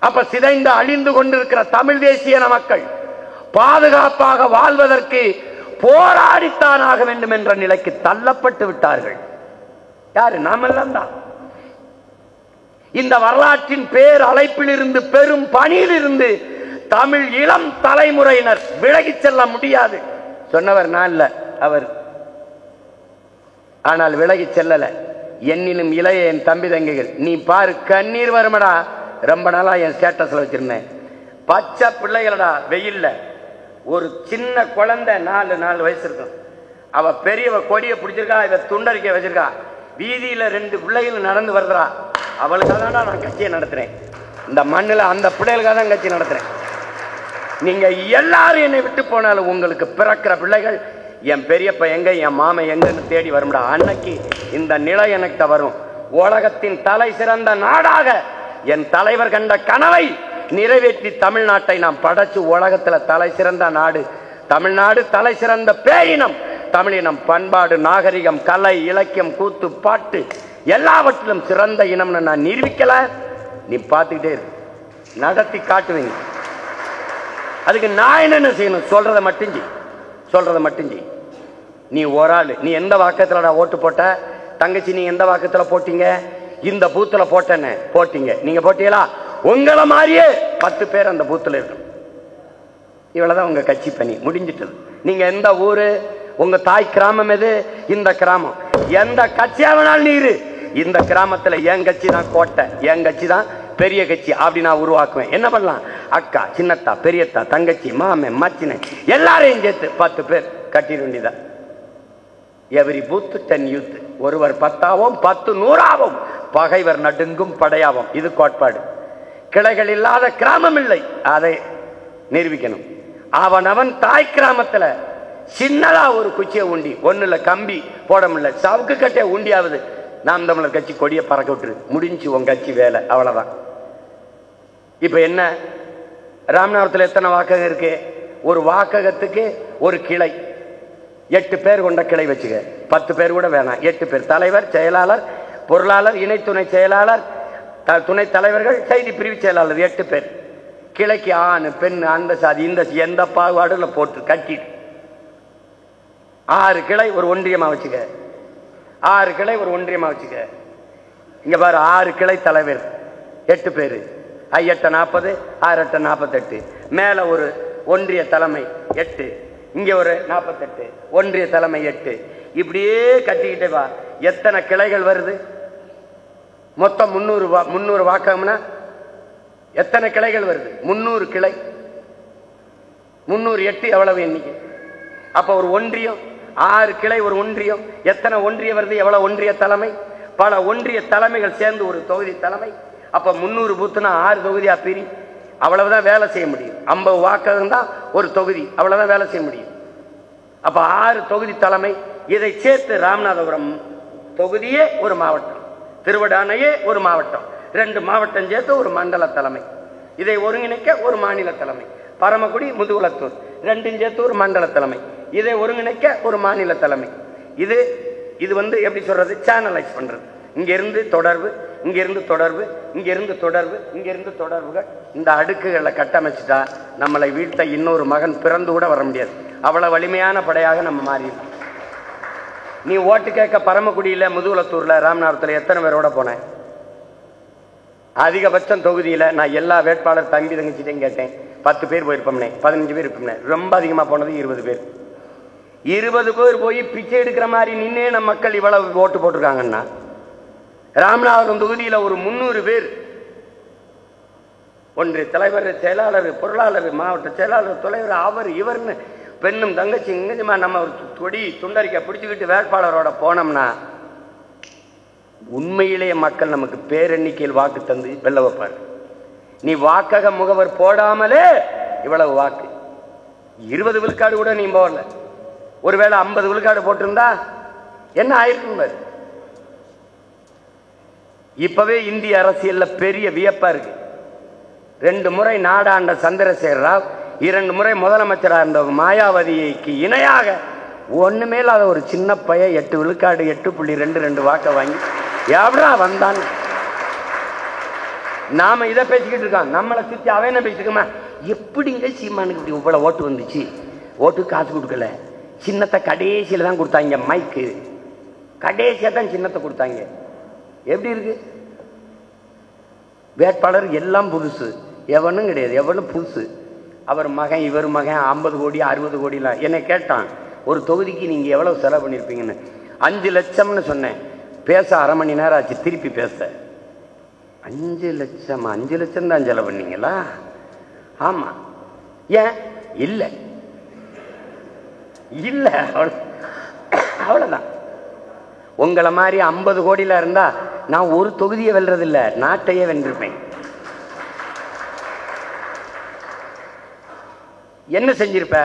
Speaker 1: அப்ப சிதைந்து அழிந்து கொண்டிருக்கிற தமிழ் தேசிய மக்கள் பாதுகாப்பாக வாழ்வதற்கு போராடித்தான் ஆக வேண்டும் என்ற நிலைக்கு தள்ளப்பட்டு விட்டார்கள். யாரு? நாமெல்லாம் தான். இந்த வரலாற்றின் பேர் அழைப்பில் இருந்து, பெரும் பணியில் இருந்து தமிழ் இளம் தலைமுறையினர் விலகி செல்ல முடியாது. சொன்னவர் நான் இல்ல, அவர். ஆனால் விலகி செல்லல. என்னிலும் இளைய என் தம்பி தங்கைகள், நீ பாரு, கண்ணீர் வருமடா. ரொம்ப நாளா என் ஸ்டேட்டஸ்ல வச்சிருந்தேன். பச்சை பிள்ளைகளடா, வெயில்ல ஒரு சின்ன குழந்தை 4 வயசு இருக்கும். அவ பெரியவ கொடியை பிடிச்சிருக்கா, இவ துண்டறிக்க வச்சிருக்கா. வீதியில 2 பிள்ளைகள் நடந்து வருதுறா. அவளுக்காக தான் நான் கட்சியை நடத்துறேன். இந்த மண்ணில் அந்த பிள்ளைகளுக்காக தான் கட்சி நடத்துறேன். நீங்க எல்லாரும் என்னை விட்டு போனாலும் உங்களுக்கு பிறக்கிற பிள்ளைகள் என் பெரியப்ப எங்க, என் மாமை எங்கன்னு தேடி வரும்டா. அன்னைக்கு இந்த நிலை எனக்கு வரும். உலகத்தின் தலை சிறந்த நாடாக என் தலைவர் கண்ட கனவை நிறைவேற்றி தமிழ்நாட்டை நாம் படைச்சு உலகத்துல தலை சிறந்த நாடு தமிழ்நாடு, தலை சிறந்த பேரினம் தமிழினம். பண்பாடு, நாகரிகம், கலை, இலக்கியம், கூத்து, பாட்டு எல்லாவற்றிலும் சிறந்த இனம்னு நான் நிரூபிக்கல. நீ பார்த்துக்கிட்டே இரு, நடத்தி காட்டுவீங்க. அதுக்கு நான் என்ன செய்யணும்? சொல்றதை மட்டும் செய், சொல்றதை மட்டும் செய். நீ ஒரு ஆளு, நீ எந்த வாக்கத்துல ஓட்டு போட்ட? தங்கச்சி நீ எந்த வாக்கத்துல போட்டீங்க? இந்த பூத்துல போட்டேன்னு போட்டீங்க. நீங்க போட்டீங்களா? உங்களை மாதிரியே 10 பேர் அந்த பூத்துல இருக்கும். இவ்வளவுதான் உங்க கட்சி பணி முடிஞ்சிட்டது. நீங்க எந்த ஊரு? உங்க தாய் கிராமம் எது? இந்த கிராமம். எந்த கட்சியா வேணாலும் நீரு, இந்த கிராமத்துல என் கட்சி தான் கோட்டை, என் கட்சி தான் பெரிய கட்சி அப்படி நான் உருவாக்குவேன். என்ன பண்ணலாம்? அக்கா, சின்னத்தா, பெரியத்தா, தங்கச்சி, மாமன், மச்சினை எல்லாரையும் சேர்த்து 10 பேர் கட்டிட வேண்டியதான். Every booth 10 youth. ஒருவர் 10ஆவும் 10 100ஆவும், பகைவர் நடுங்கும் படையாவும். இது கோட்பாடு. கிளைகள் இல்லாத கிராமம் இல்லை, அதை நிரூபிக்கணும். அவன் தாய் கிராமத்துல சின்னதா ஒரு குச்சியை ஊண்டி, ஒண்ணுல கம்பி போட முடியல, சவுக்கு கட்டைய ஊண்டியாவது நாம் தமிழர் கட்சி கொடியை பறக்க விட்டுரு, முடிஞ்சு உங்க கட்சி வேலை. அவ்வளவுதான். இப்ப என்ன, ராமநாதபுரத்தில் எத்தனை வாக்ககம் இருக்கு? ஒரு வாக்ககத்துக்கு ஒரு கிளை, 8 பேர் கொண்ட கிளை வச்சுக்க. 10 பேர் கூட வேணாம், 8 பேர். தலைவர், செயலாளர், பொருளாளர், இணை துணை செயலாளர், துணை தலைவர்கள், செய்தி பிரிவு செயலாளர், 8 பேர். கிளைக்கு ஆண் பெண் அந்த சாதி இந்த எந்த பாகுபாடுல போட்டு கட்டிட்டு 6 கிளை ஒரு ஒன்றியமா வச்சுக்க. 6 கிளை ஒரு ஒன்றியமா வச்சுக்க. இங்க பாரு, 6 கிளை தலைவர், 8 பேரு. 8 40, 6 48. மேல ஒரு ஒன்றிய தலைமை 8, இங்க ஒரு 48, ஒன்றிய தலைமை 8. இப்படியே கட்டிக்கிட்டே வா. எத்தனை கிளைகள் வருது? மொத்தம் 300 வாக்கம்னா எத்தனை கிளைகள் வருது? 300 கிளை. 308 எவ்வளவு எண்ணிக்கை? அப்ப ஒரு ஒன்றியம் 6 கிளை, ஒரு ஒன்றியம். எத்தனை ஒன்றியம் வருது? எவ்வளவு ஒன்றிய தலைமை? பல ஒன்றிய தலைமைகள் சேர்ந்து ஒரு தொகுதி தலைமை. அப்ப 300 பூத்துனா 6 தொகுதியா பிரி. அவ்வளவுதான் வேலை செய்ய முடியும். 50 வாக்கம் தான் ஒரு தொகுதி, அவ்வளவுதான் வேலை செய்ய முடியும். அப்ப 6 தொகுதி தலைமை. இதை சேர்த்து ராமநாதபுரம் தொகுதியே ஒரு மாவட்டம், திருவடானையே ஒரு மாவட்டம், 2 மாவட்டம் சேர்த்து ஒரு மண்டல தலைமை. இதை ஒருங்கிணைக்க ஒரு மாநில தலைமை. பரமக்குடி, முதுகுளத்தூர் 2 சேர்த்து ஒரு மண்டல தலைமை. இதை ஒருங்கிணைக்க ஒரு மாநில தலைமை. இது எப்படி சொல்றது? சேனலைஸ் பண்றது. இங்க இருந்து தொடர்பு, இங்க இருந்து தொடர்பு, இங்க இருந்து தொடர்பு, இங்க இருந்து தொடர்புகள். இந்த அடுக்குகளை கட்டமைச்சுட்டா நம்மளை வீழ்த்த இன்னொரு மகன் பிறந்து கூட வர முடியாது. அவ்வளவு வலிமையான படையாக நம்ம மாறிடும். நீ ஓட்டு கேட்க பரமக்குடியில, முதுகுளத்தூர்ல, ராமநாதபுரத்துல எத்தனை பேரோட போனேன்? அதிகபட்சம் தொகுதியில நான் எல்லா வேட்பாளர் தம்பி தங்கச்சிட்டையும் கேட்டேன். 10 பேர் போயிருப்போம்னே, 15 பேர் இருப்போம்னே. ரொம்ப அதிகமா போனது 20 பேர். 20 பேர் போய் பிச்சை எடுக்கிற மாதிரி நின்னே நம்ம மக்கள் இவ்வளவு ஓட்டு போட்டிருக்காங்கன்னா, ராமநாதபுரம் தொகுதியில ஒரு 300 பேர், ஒன்றிய தலைவர், செயலாளர், பொருளாளர், மாவட்ட செயலாளர், தலைவர், அவர் இவர்னு பெண்ணும் தங்கச்சி இங்கமா நம்ம ஒரு கொடி துண்டறிக்க பிடிச்சுக்கிட்டு வேட்பாளரோட போனோம்னா உண்மையிலேயே மக்கள் நமக்கு பேரெண்ணிக்கையில் வாக்கு தந்து வெல்ல வைப்பார். நீ வாக்கக முகவர் போடாமலே இவ்வளவு வாக்கு. 20 விழுக்காடு கூட நீ போகல. ஒருவேளை 50 விழுக்காடு போட்டிருந்தா என்ன ஆயிருக்கும் பாரு. இப்பவே இந்திய அரசியல்ல பெரிய வியப்பா இருக்கு. 2 முறை நாடாண்ட சந்திரசேகர ராவ், 2 முறை முதலமைச்சராக இருந்த மாயாவதிக்கு இணையாக ஒண்ணுமே இல்லாத ஒரு சின்ன பையன் 8 விழுக்காடு 8.22 வாக்க வாங்கி எவ்வளோ வந்தான். நாம இதை பேசிக்கிட்டு இருக்கோம். நம்மளை சுத்தி அவன் என்ன பேசிருக்கோமா? எப்படிங்க சீமானுக்கு இப்படி இவ்வளவு ஓட்டு வந்துச்சு? ஓட்டு காசு கொடுக்கல, சின்னத்தை கடைசியில தான் கொடுத்தாங்க. மைக்கு கடைசியா தான் சின்னத்தை கொடுத்தாங்க. எப்படி இருக்கு? வேட்பாளர் எல்லாம் புதுசு, எவனும் கிடையாது, எவனும் புதுசு. அவர் மகன், இவர் மகன் 50 கோடி 60 கோடிலாம். என்னை கேட்டான், ஒரு தொகுதிக்கு நீங்க எவ்வளவு செலவு பண்ணிருப்பீங்கன்னு. 5 லட்சம்னு சொன்னேன். பேச அரை மணி நேரம் ஆச்சு. திருப்பி பேச 5 லட்சம். 5 லட்சம் தான் செலவு பண்ணீங்களா? ஆமா. ஏன் இல்ல இல்ல அவ்வளவுதான். உங்களை மாதிரி 50 கோடியில இருந்தா நான் ஒரு தொகுதியை வெல்றது இல்ல, நாட்டையே வென்றிருப்பேன். என்ன செஞ்சிருப்ப?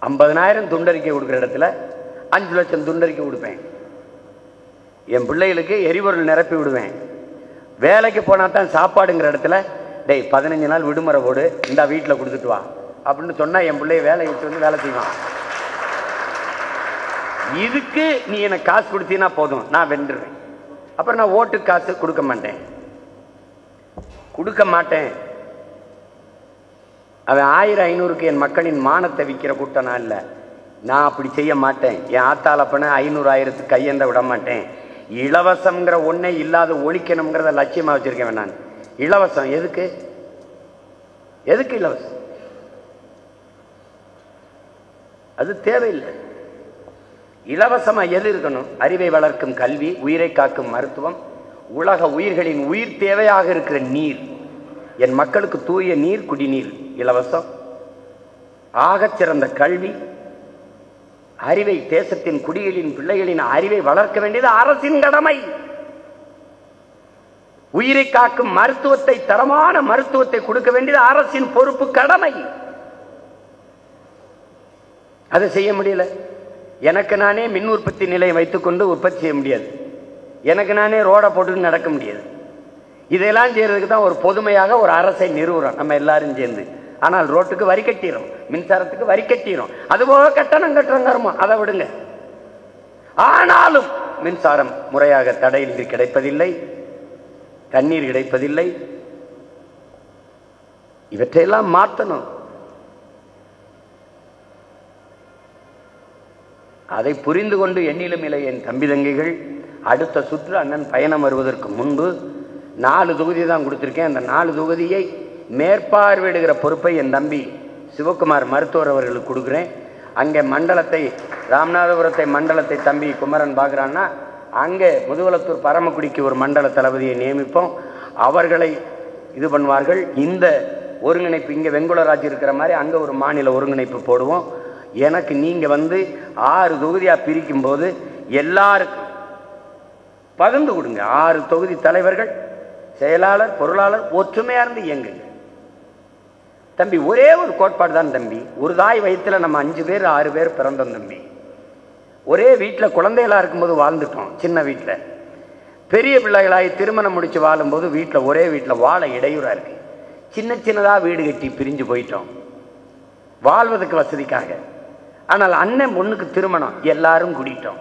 Speaker 1: 50,000 துண்டறிக்கை கொடுக்குற இடத்துல 5 லட்சம் துண்டறிக்கை கொடுப்பேன். என் பிள்ளைகளுக்கு எரிபொருள் நிரப்பி விடுவேன். வேலைக்கு போனா தான் சாப்பாடுங்கிற இடத்துல, டேய் 15 நாள் விடுமுறை போடு, இந்த வீட்டில் கொடுத்துட்டு வா அப்படின்னு சொன்னா என் பிள்ளைய வேலை விட்டு வந்து வேலை செய்வான். இதுக்கு நீ எனக்கு காசு கொடுத்தீங்கன்னா போதும், நான் வென்றுவேன். அப்புறம் நான் ஓட்டு காசு கொடுக்க மாட்டேன். அவன் 1000-500க்கு என் மக்களின் மானத்தை விற்கிற கூட்டம் நான் இல்லை. நான் அப்படி செய்ய மாட்டேன். என் ஆத்தாளப்பன 500-1000 கையெந்த விட மாட்டேன். இலவசம்ங்கிற ஒன்னே இல்லாத ஒழிக்கணுங்கிறத லட்சியமா வச்சிருக்கேன் நான். இலவசம் எதுக்கு? இலவசம்? அது தேவையில்லை. இலவசமா எது இருக்கணும்? அறிவை வளர்க்கும் கல்வி, உயிரை காக்கும் மருத்துவம், உலக உயிர்களின் உயிர் தேவையாக இருக்கிற நீர். என் மக்களுக்கு தூய நீர், குடிநீர் இலவசம். ஆகச் சிறந்த கல்வி, அறிவை, தேசத்தின் குடிகளின் பிள்ளைகளின் அறிவை வளர்க்க வேண்டியது அரசின் கடமை. உயிரை காக்கும் மருத்துவத்தை, தரமான மருத்துவத்தை கொடுக்க வேண்டியது அரசின் பொறுப்பு, கடமை. அதை செய்ய முடியல. எனக்கு நானே மின் உற்பத்தி நிலையம் வைத்துக்கொண்டு உற்பத்தி செய்ய முடியாது. எனக்கு நானே ரோட போட்டு நடக்க முடியாது. இதெல்லாம் செய்யறதுக்கு தான் ஒரு பொதுமையாக ஒரு அரசை நிறுவுறோம் நம்ம எல்லாரும் சேர்ந்து. ஆனால் ரோட்டுக்கு வரி கட்டிடும், மின்சாரத்துக்கு வரி கட்டிடும், அதுபோக கட்டணம் கட்டுறோம், அதை விடுங்க. ஆனாலும் மின்சாரம் முறையாக தடையின்றி கிடைப்பதில்லை, தண்ணீர் கிடைப்பதில்லை. இவற்றையெல்லாம் மாற்றணும். அதை புரிந்து கொண்டு எண்ணிலும் இல்லை என் தம்பி தங்கைகள், அடுத்த சுற்று அண்ணன் பயணம் வருவதற்கு முன்பு 4 தொகுதி தான் கொடுத்துருக்கேன். அந்த 4 தொகுதியை மேற்பார்வையிடுகிற பொறுப்பை என் தம்பி சிவகுமார் மருத்துவர் அவர்களுக்கு கொடுக்குறேன். அங்கே மண்டலத்தை, ராமநாதபுரத்தை மண்டலத்தை தம்பி குமரன் பார்க்குறான்னா, அங்கே முதுகுளத்தூர் பரமக்குடிக்கு ஒரு மண்டல தளபதியை நியமிப்போம். அவர்களை இது பண்ணுவார்கள். இந்த ஒருங்கிணைப்பு இங்கே வெங்குளராஜ் இருக்கிற மாதிரி அங்கே ஒரு மாநில ஒருங்கிணைப்பு போடுவோம். எனக்கு நீங்கள் 6 தொகுதியாக பிரிக்கும் போது எல்லாருக்கும் பகிர்ந்து கொடுங்க. 6 தொகுதி தலைவர்கள், செயலாளர், பொருளாளர் ஒற்றுமையாக இருந்து இயங்குங்க. தம்பி ஒரே ஒரு கோட்பாடு தான் தம்பி. ஒரு தாய் வயிற்றில் நம்ம 5 பேர் 6 பேர் பிறந்தோம் தம்பி. ஒரே வீட்டில் குழந்தைகளாக இருக்கும்போது வாழ்ந்துட்டோம். சின்ன வீட்டில் பெரிய பிள்ளைகளாகி திருமணம் முடித்து வாழும்போது வீட்டில் ஒரே வீட்டில் வாழ இடையூறாக இருக்கு. சின்ன சின்னதாக வீடு கட்டி பிரிஞ்சு போயிட்டோம் வாழ்வதற்கு வசதிக்காக. ஆனால் அண்ணன் பொண்ணுக்கு திருமணம், எல்லாரும் கூடிட்டோம்.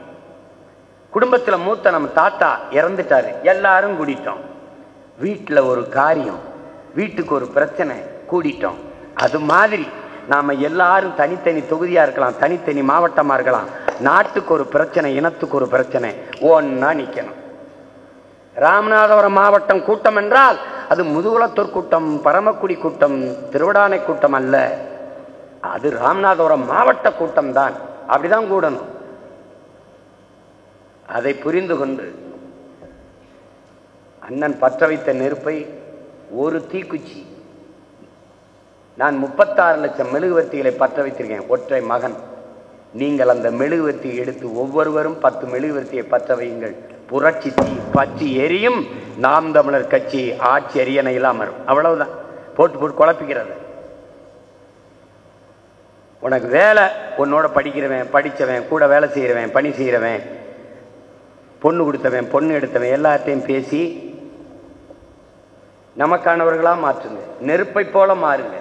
Speaker 1: குடும்பத்தில் மூத்த நம்ம தாத்தா இறந்துட்டாரு, எல்லாரும் கூடிட்டோம். வீட்டில் ஒரு காரியம், வீட்டுக்கு ஒரு பிரச்சனை, கூடிட்டோம். அது மாதிரி நாம் எல்லாரும் தனித்தனி தொகுதியாக இருக்கலாம், தனித்தனி மாவட்டமாக இருக்கலாம். நாட்டுக்கு ஒரு பிரச்சனை, இனத்துக்கு ஒரு பிரச்சனை, ஒன்றா நிற்கணும். ராமநாதபுரம் மாவட்டம் கூட்டம் என்றால் அது முதுகுளத்தூர் கூட்டம், பரமக்குடி கூட்டம், திருவிடானை கூட்டம் அல்ல. அது ராமநாதபுரம் மாவட்ட கூட்டம் தான். அப்படிதான் கூடணும். அதை புரிந்து கொண்டு அண்ணன் பற்ற வைத்த நெருப்பை ஒரு தீக்குச்சி, நான் 36 லட்சம் மெழுகுவர்த்திகளை பற்ற வைத்திருக்கேன், ஒற்றை மகன். நீங்கள் அந்த மெழுகுவர்த்தியை எடுத்து ஒவ்வொருவரும் 10 மெழுகுவர்த்தியை பற்ற வையுங்கள். புரட்சி தீ பற்றி எரியும். நாம் தமிழர் கட்சி ஆட்சி எரியணை இல்லாமல் அவ்வளவுதான். போட்டு போட்டு குழப்பிக்கிறது. உனக்கு வேலை, உன்னோட படிக்கிறவன், படித்தவன், கூட வேலை செய்கிறவன், பணி செய்கிறவன், பொண்ணு கொடுத்தவன், பொண்ணு எடுத்தவன், எல்லாத்தையும் பேசி நமக்கானவர்களாக மாற்றுங்க. நெருப்பை போல மாறுங்க.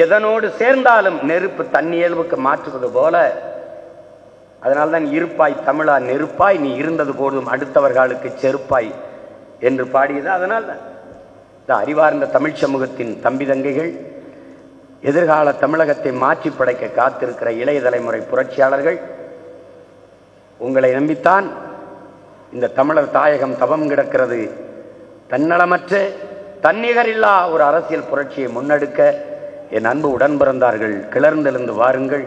Speaker 1: எதனோடு சேர்ந்தாலும் நெருப்பு தண்ணி இயல்புக்கு மாற்றுவது போல. அதனால்தான் இருப்பாய் தமிழா நெருப்பாய் நீ இருந்தது போதும் அடுத்தவர்களுக்கு செருப்பாய் என்று பாடியது. அதனால் தான் இந்த அறிவார்ந்த தமிழ் சமூகத்தின் தம்பி தங்கைகள், எதிர்கால தமிழகத்தை மாற்றி படைக்க காத்திருக்கிற இளைய தலைமுறை புரட்சியாளர்கள், உங்களை நம்பித்தான் இந்த தமிழர் தாயகம் தவம் கிடக்கிறது. தன்னலமற்ற தன்னிகரில்லா ஒரு அரசியல் புரட்சியை முன்னெடுக்க என் அன்பு உடன் பிறந்தார்கள், கிளர்ந்தெழுந்து வாருங்கள்.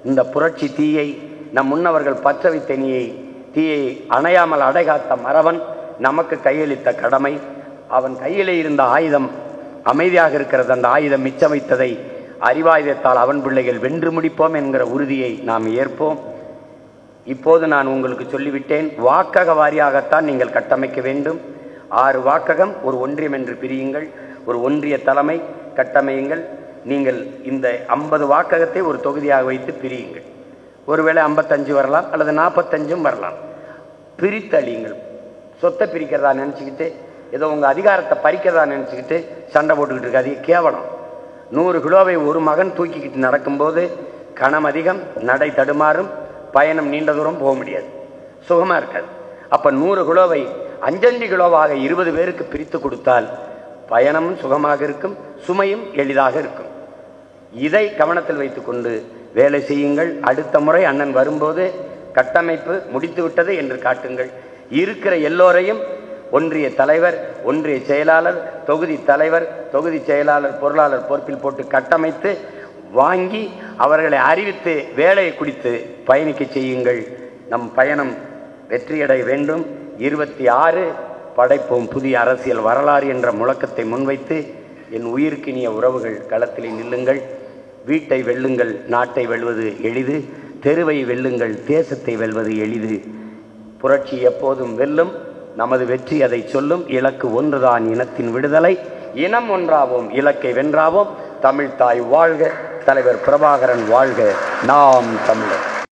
Speaker 1: இந்த புரட்சி தீயை, நம் முன்னவர்கள் பற்ற வைத்த தீயை அணையாமல் அடைகாத்த மறவன் நமக்கு கையளித்த கடமை. அவன் கையிலே இருந்த ஆயுதம் அமைதியாக இருக்கிறது. அந்த ஆயுதம் மிச்சம் வைத்ததை அறிவாயுதத்தால் அவன் பிள்ளைகள் வென்று முடிப்போம் என்கிற உறுதியை நாம் ஏற்போம். இப்போது நான் உங்களுக்கு சொல்லிவிட்டேன், வாக்கக வாரியாகத்தான் நீங்கள் கட்டமைக்க வேண்டும். 6 வாக்ககம் ஒரு ஒன்றியம் என்று பிரியுங்கள். ஒரு ஒன்றிய தலைமை கட்டமையுங்கள். நீங்கள் இந்த 50 வாக்ககத்தை ஒரு தொகுதியாக வைத்து பிரியுங்கள். ஒருவேளை 55 வரலாம், அல்லது 45 வரலாம். பிரித்தளியுங்கள். சொத்தை பிரிக்கிறதா நினச்சிக்கிட்டு, ஏதோ உங்கள் அதிகாரத்தை பறிக்கிறதா நினச்சிக்கிட்டு சண்டை போட்டுக்கிட்டு இருக்காது. கேவலம். 100 கிலோவை ஒரு மகன் தூக்கிக்கிட்டு நடக்கும்போது கணம் அதிகம், நடை தடுமாறும், பயணம் நீண்ட தூரம் போக முடியாது, சுகமாக இருக்காது. அப்போ 100 கிலோவை 5 கிலோவாக 20 பேருக்கு பிரித்து கொடுத்தால் பயணமும் சுகமாக இருக்கும், சுமையும் எளிதாக இருக்கும். இதை கவனத்தில் வைத்துக்கொண்டு வேலை செய்யுங்கள். அடுத்த முறை அண்ணன் வரும்போது கட்டமைப்பு முடித்து விட்டது என்று காட்டுங்கள். இருக்கிற எல்லோரையும் ஒன்றிய தலைவர், ஒன்றிய செயலாளர், தொகுதி தலைவர், தொகுதி செயலாளர், பொருளாளர் பொறுப்பில் போட்டு கட்டமைத்து வாங்கி அவர்களை அறிவித்து வேலையை குறித்து பயணிக்க செய்யுங்கள். நம் பயணம் வெற்றியடைய வேண்டும். 26 படைப்போம் புதிய அரசியல் வரலாறு என்ற முழக்கத்தை முன்வைத்து என் உயிருக்கினிய உறவுகள் களத்திலே நில்லுங்கள். வீட்டை வெல்லுங்கள், நாட்டை வெல்வது எளிது. தெருவை வெல்லுங்கள், தேசத்தை வெல்வது எளிது. புரட்சி எப்போதும் வெல்லும். நமது வெற்றி அதை சொல்லும். இலக்கு ஒன்றுதான், இனத்தின் விடுதலை. இனம் ஒன்றாவோம், இலக்கை வென்றாவோம். தமிழ் தாய் வாழ்க, தலைவர் பிரபாகரன் வாழ்க. நாம் தமிழர்.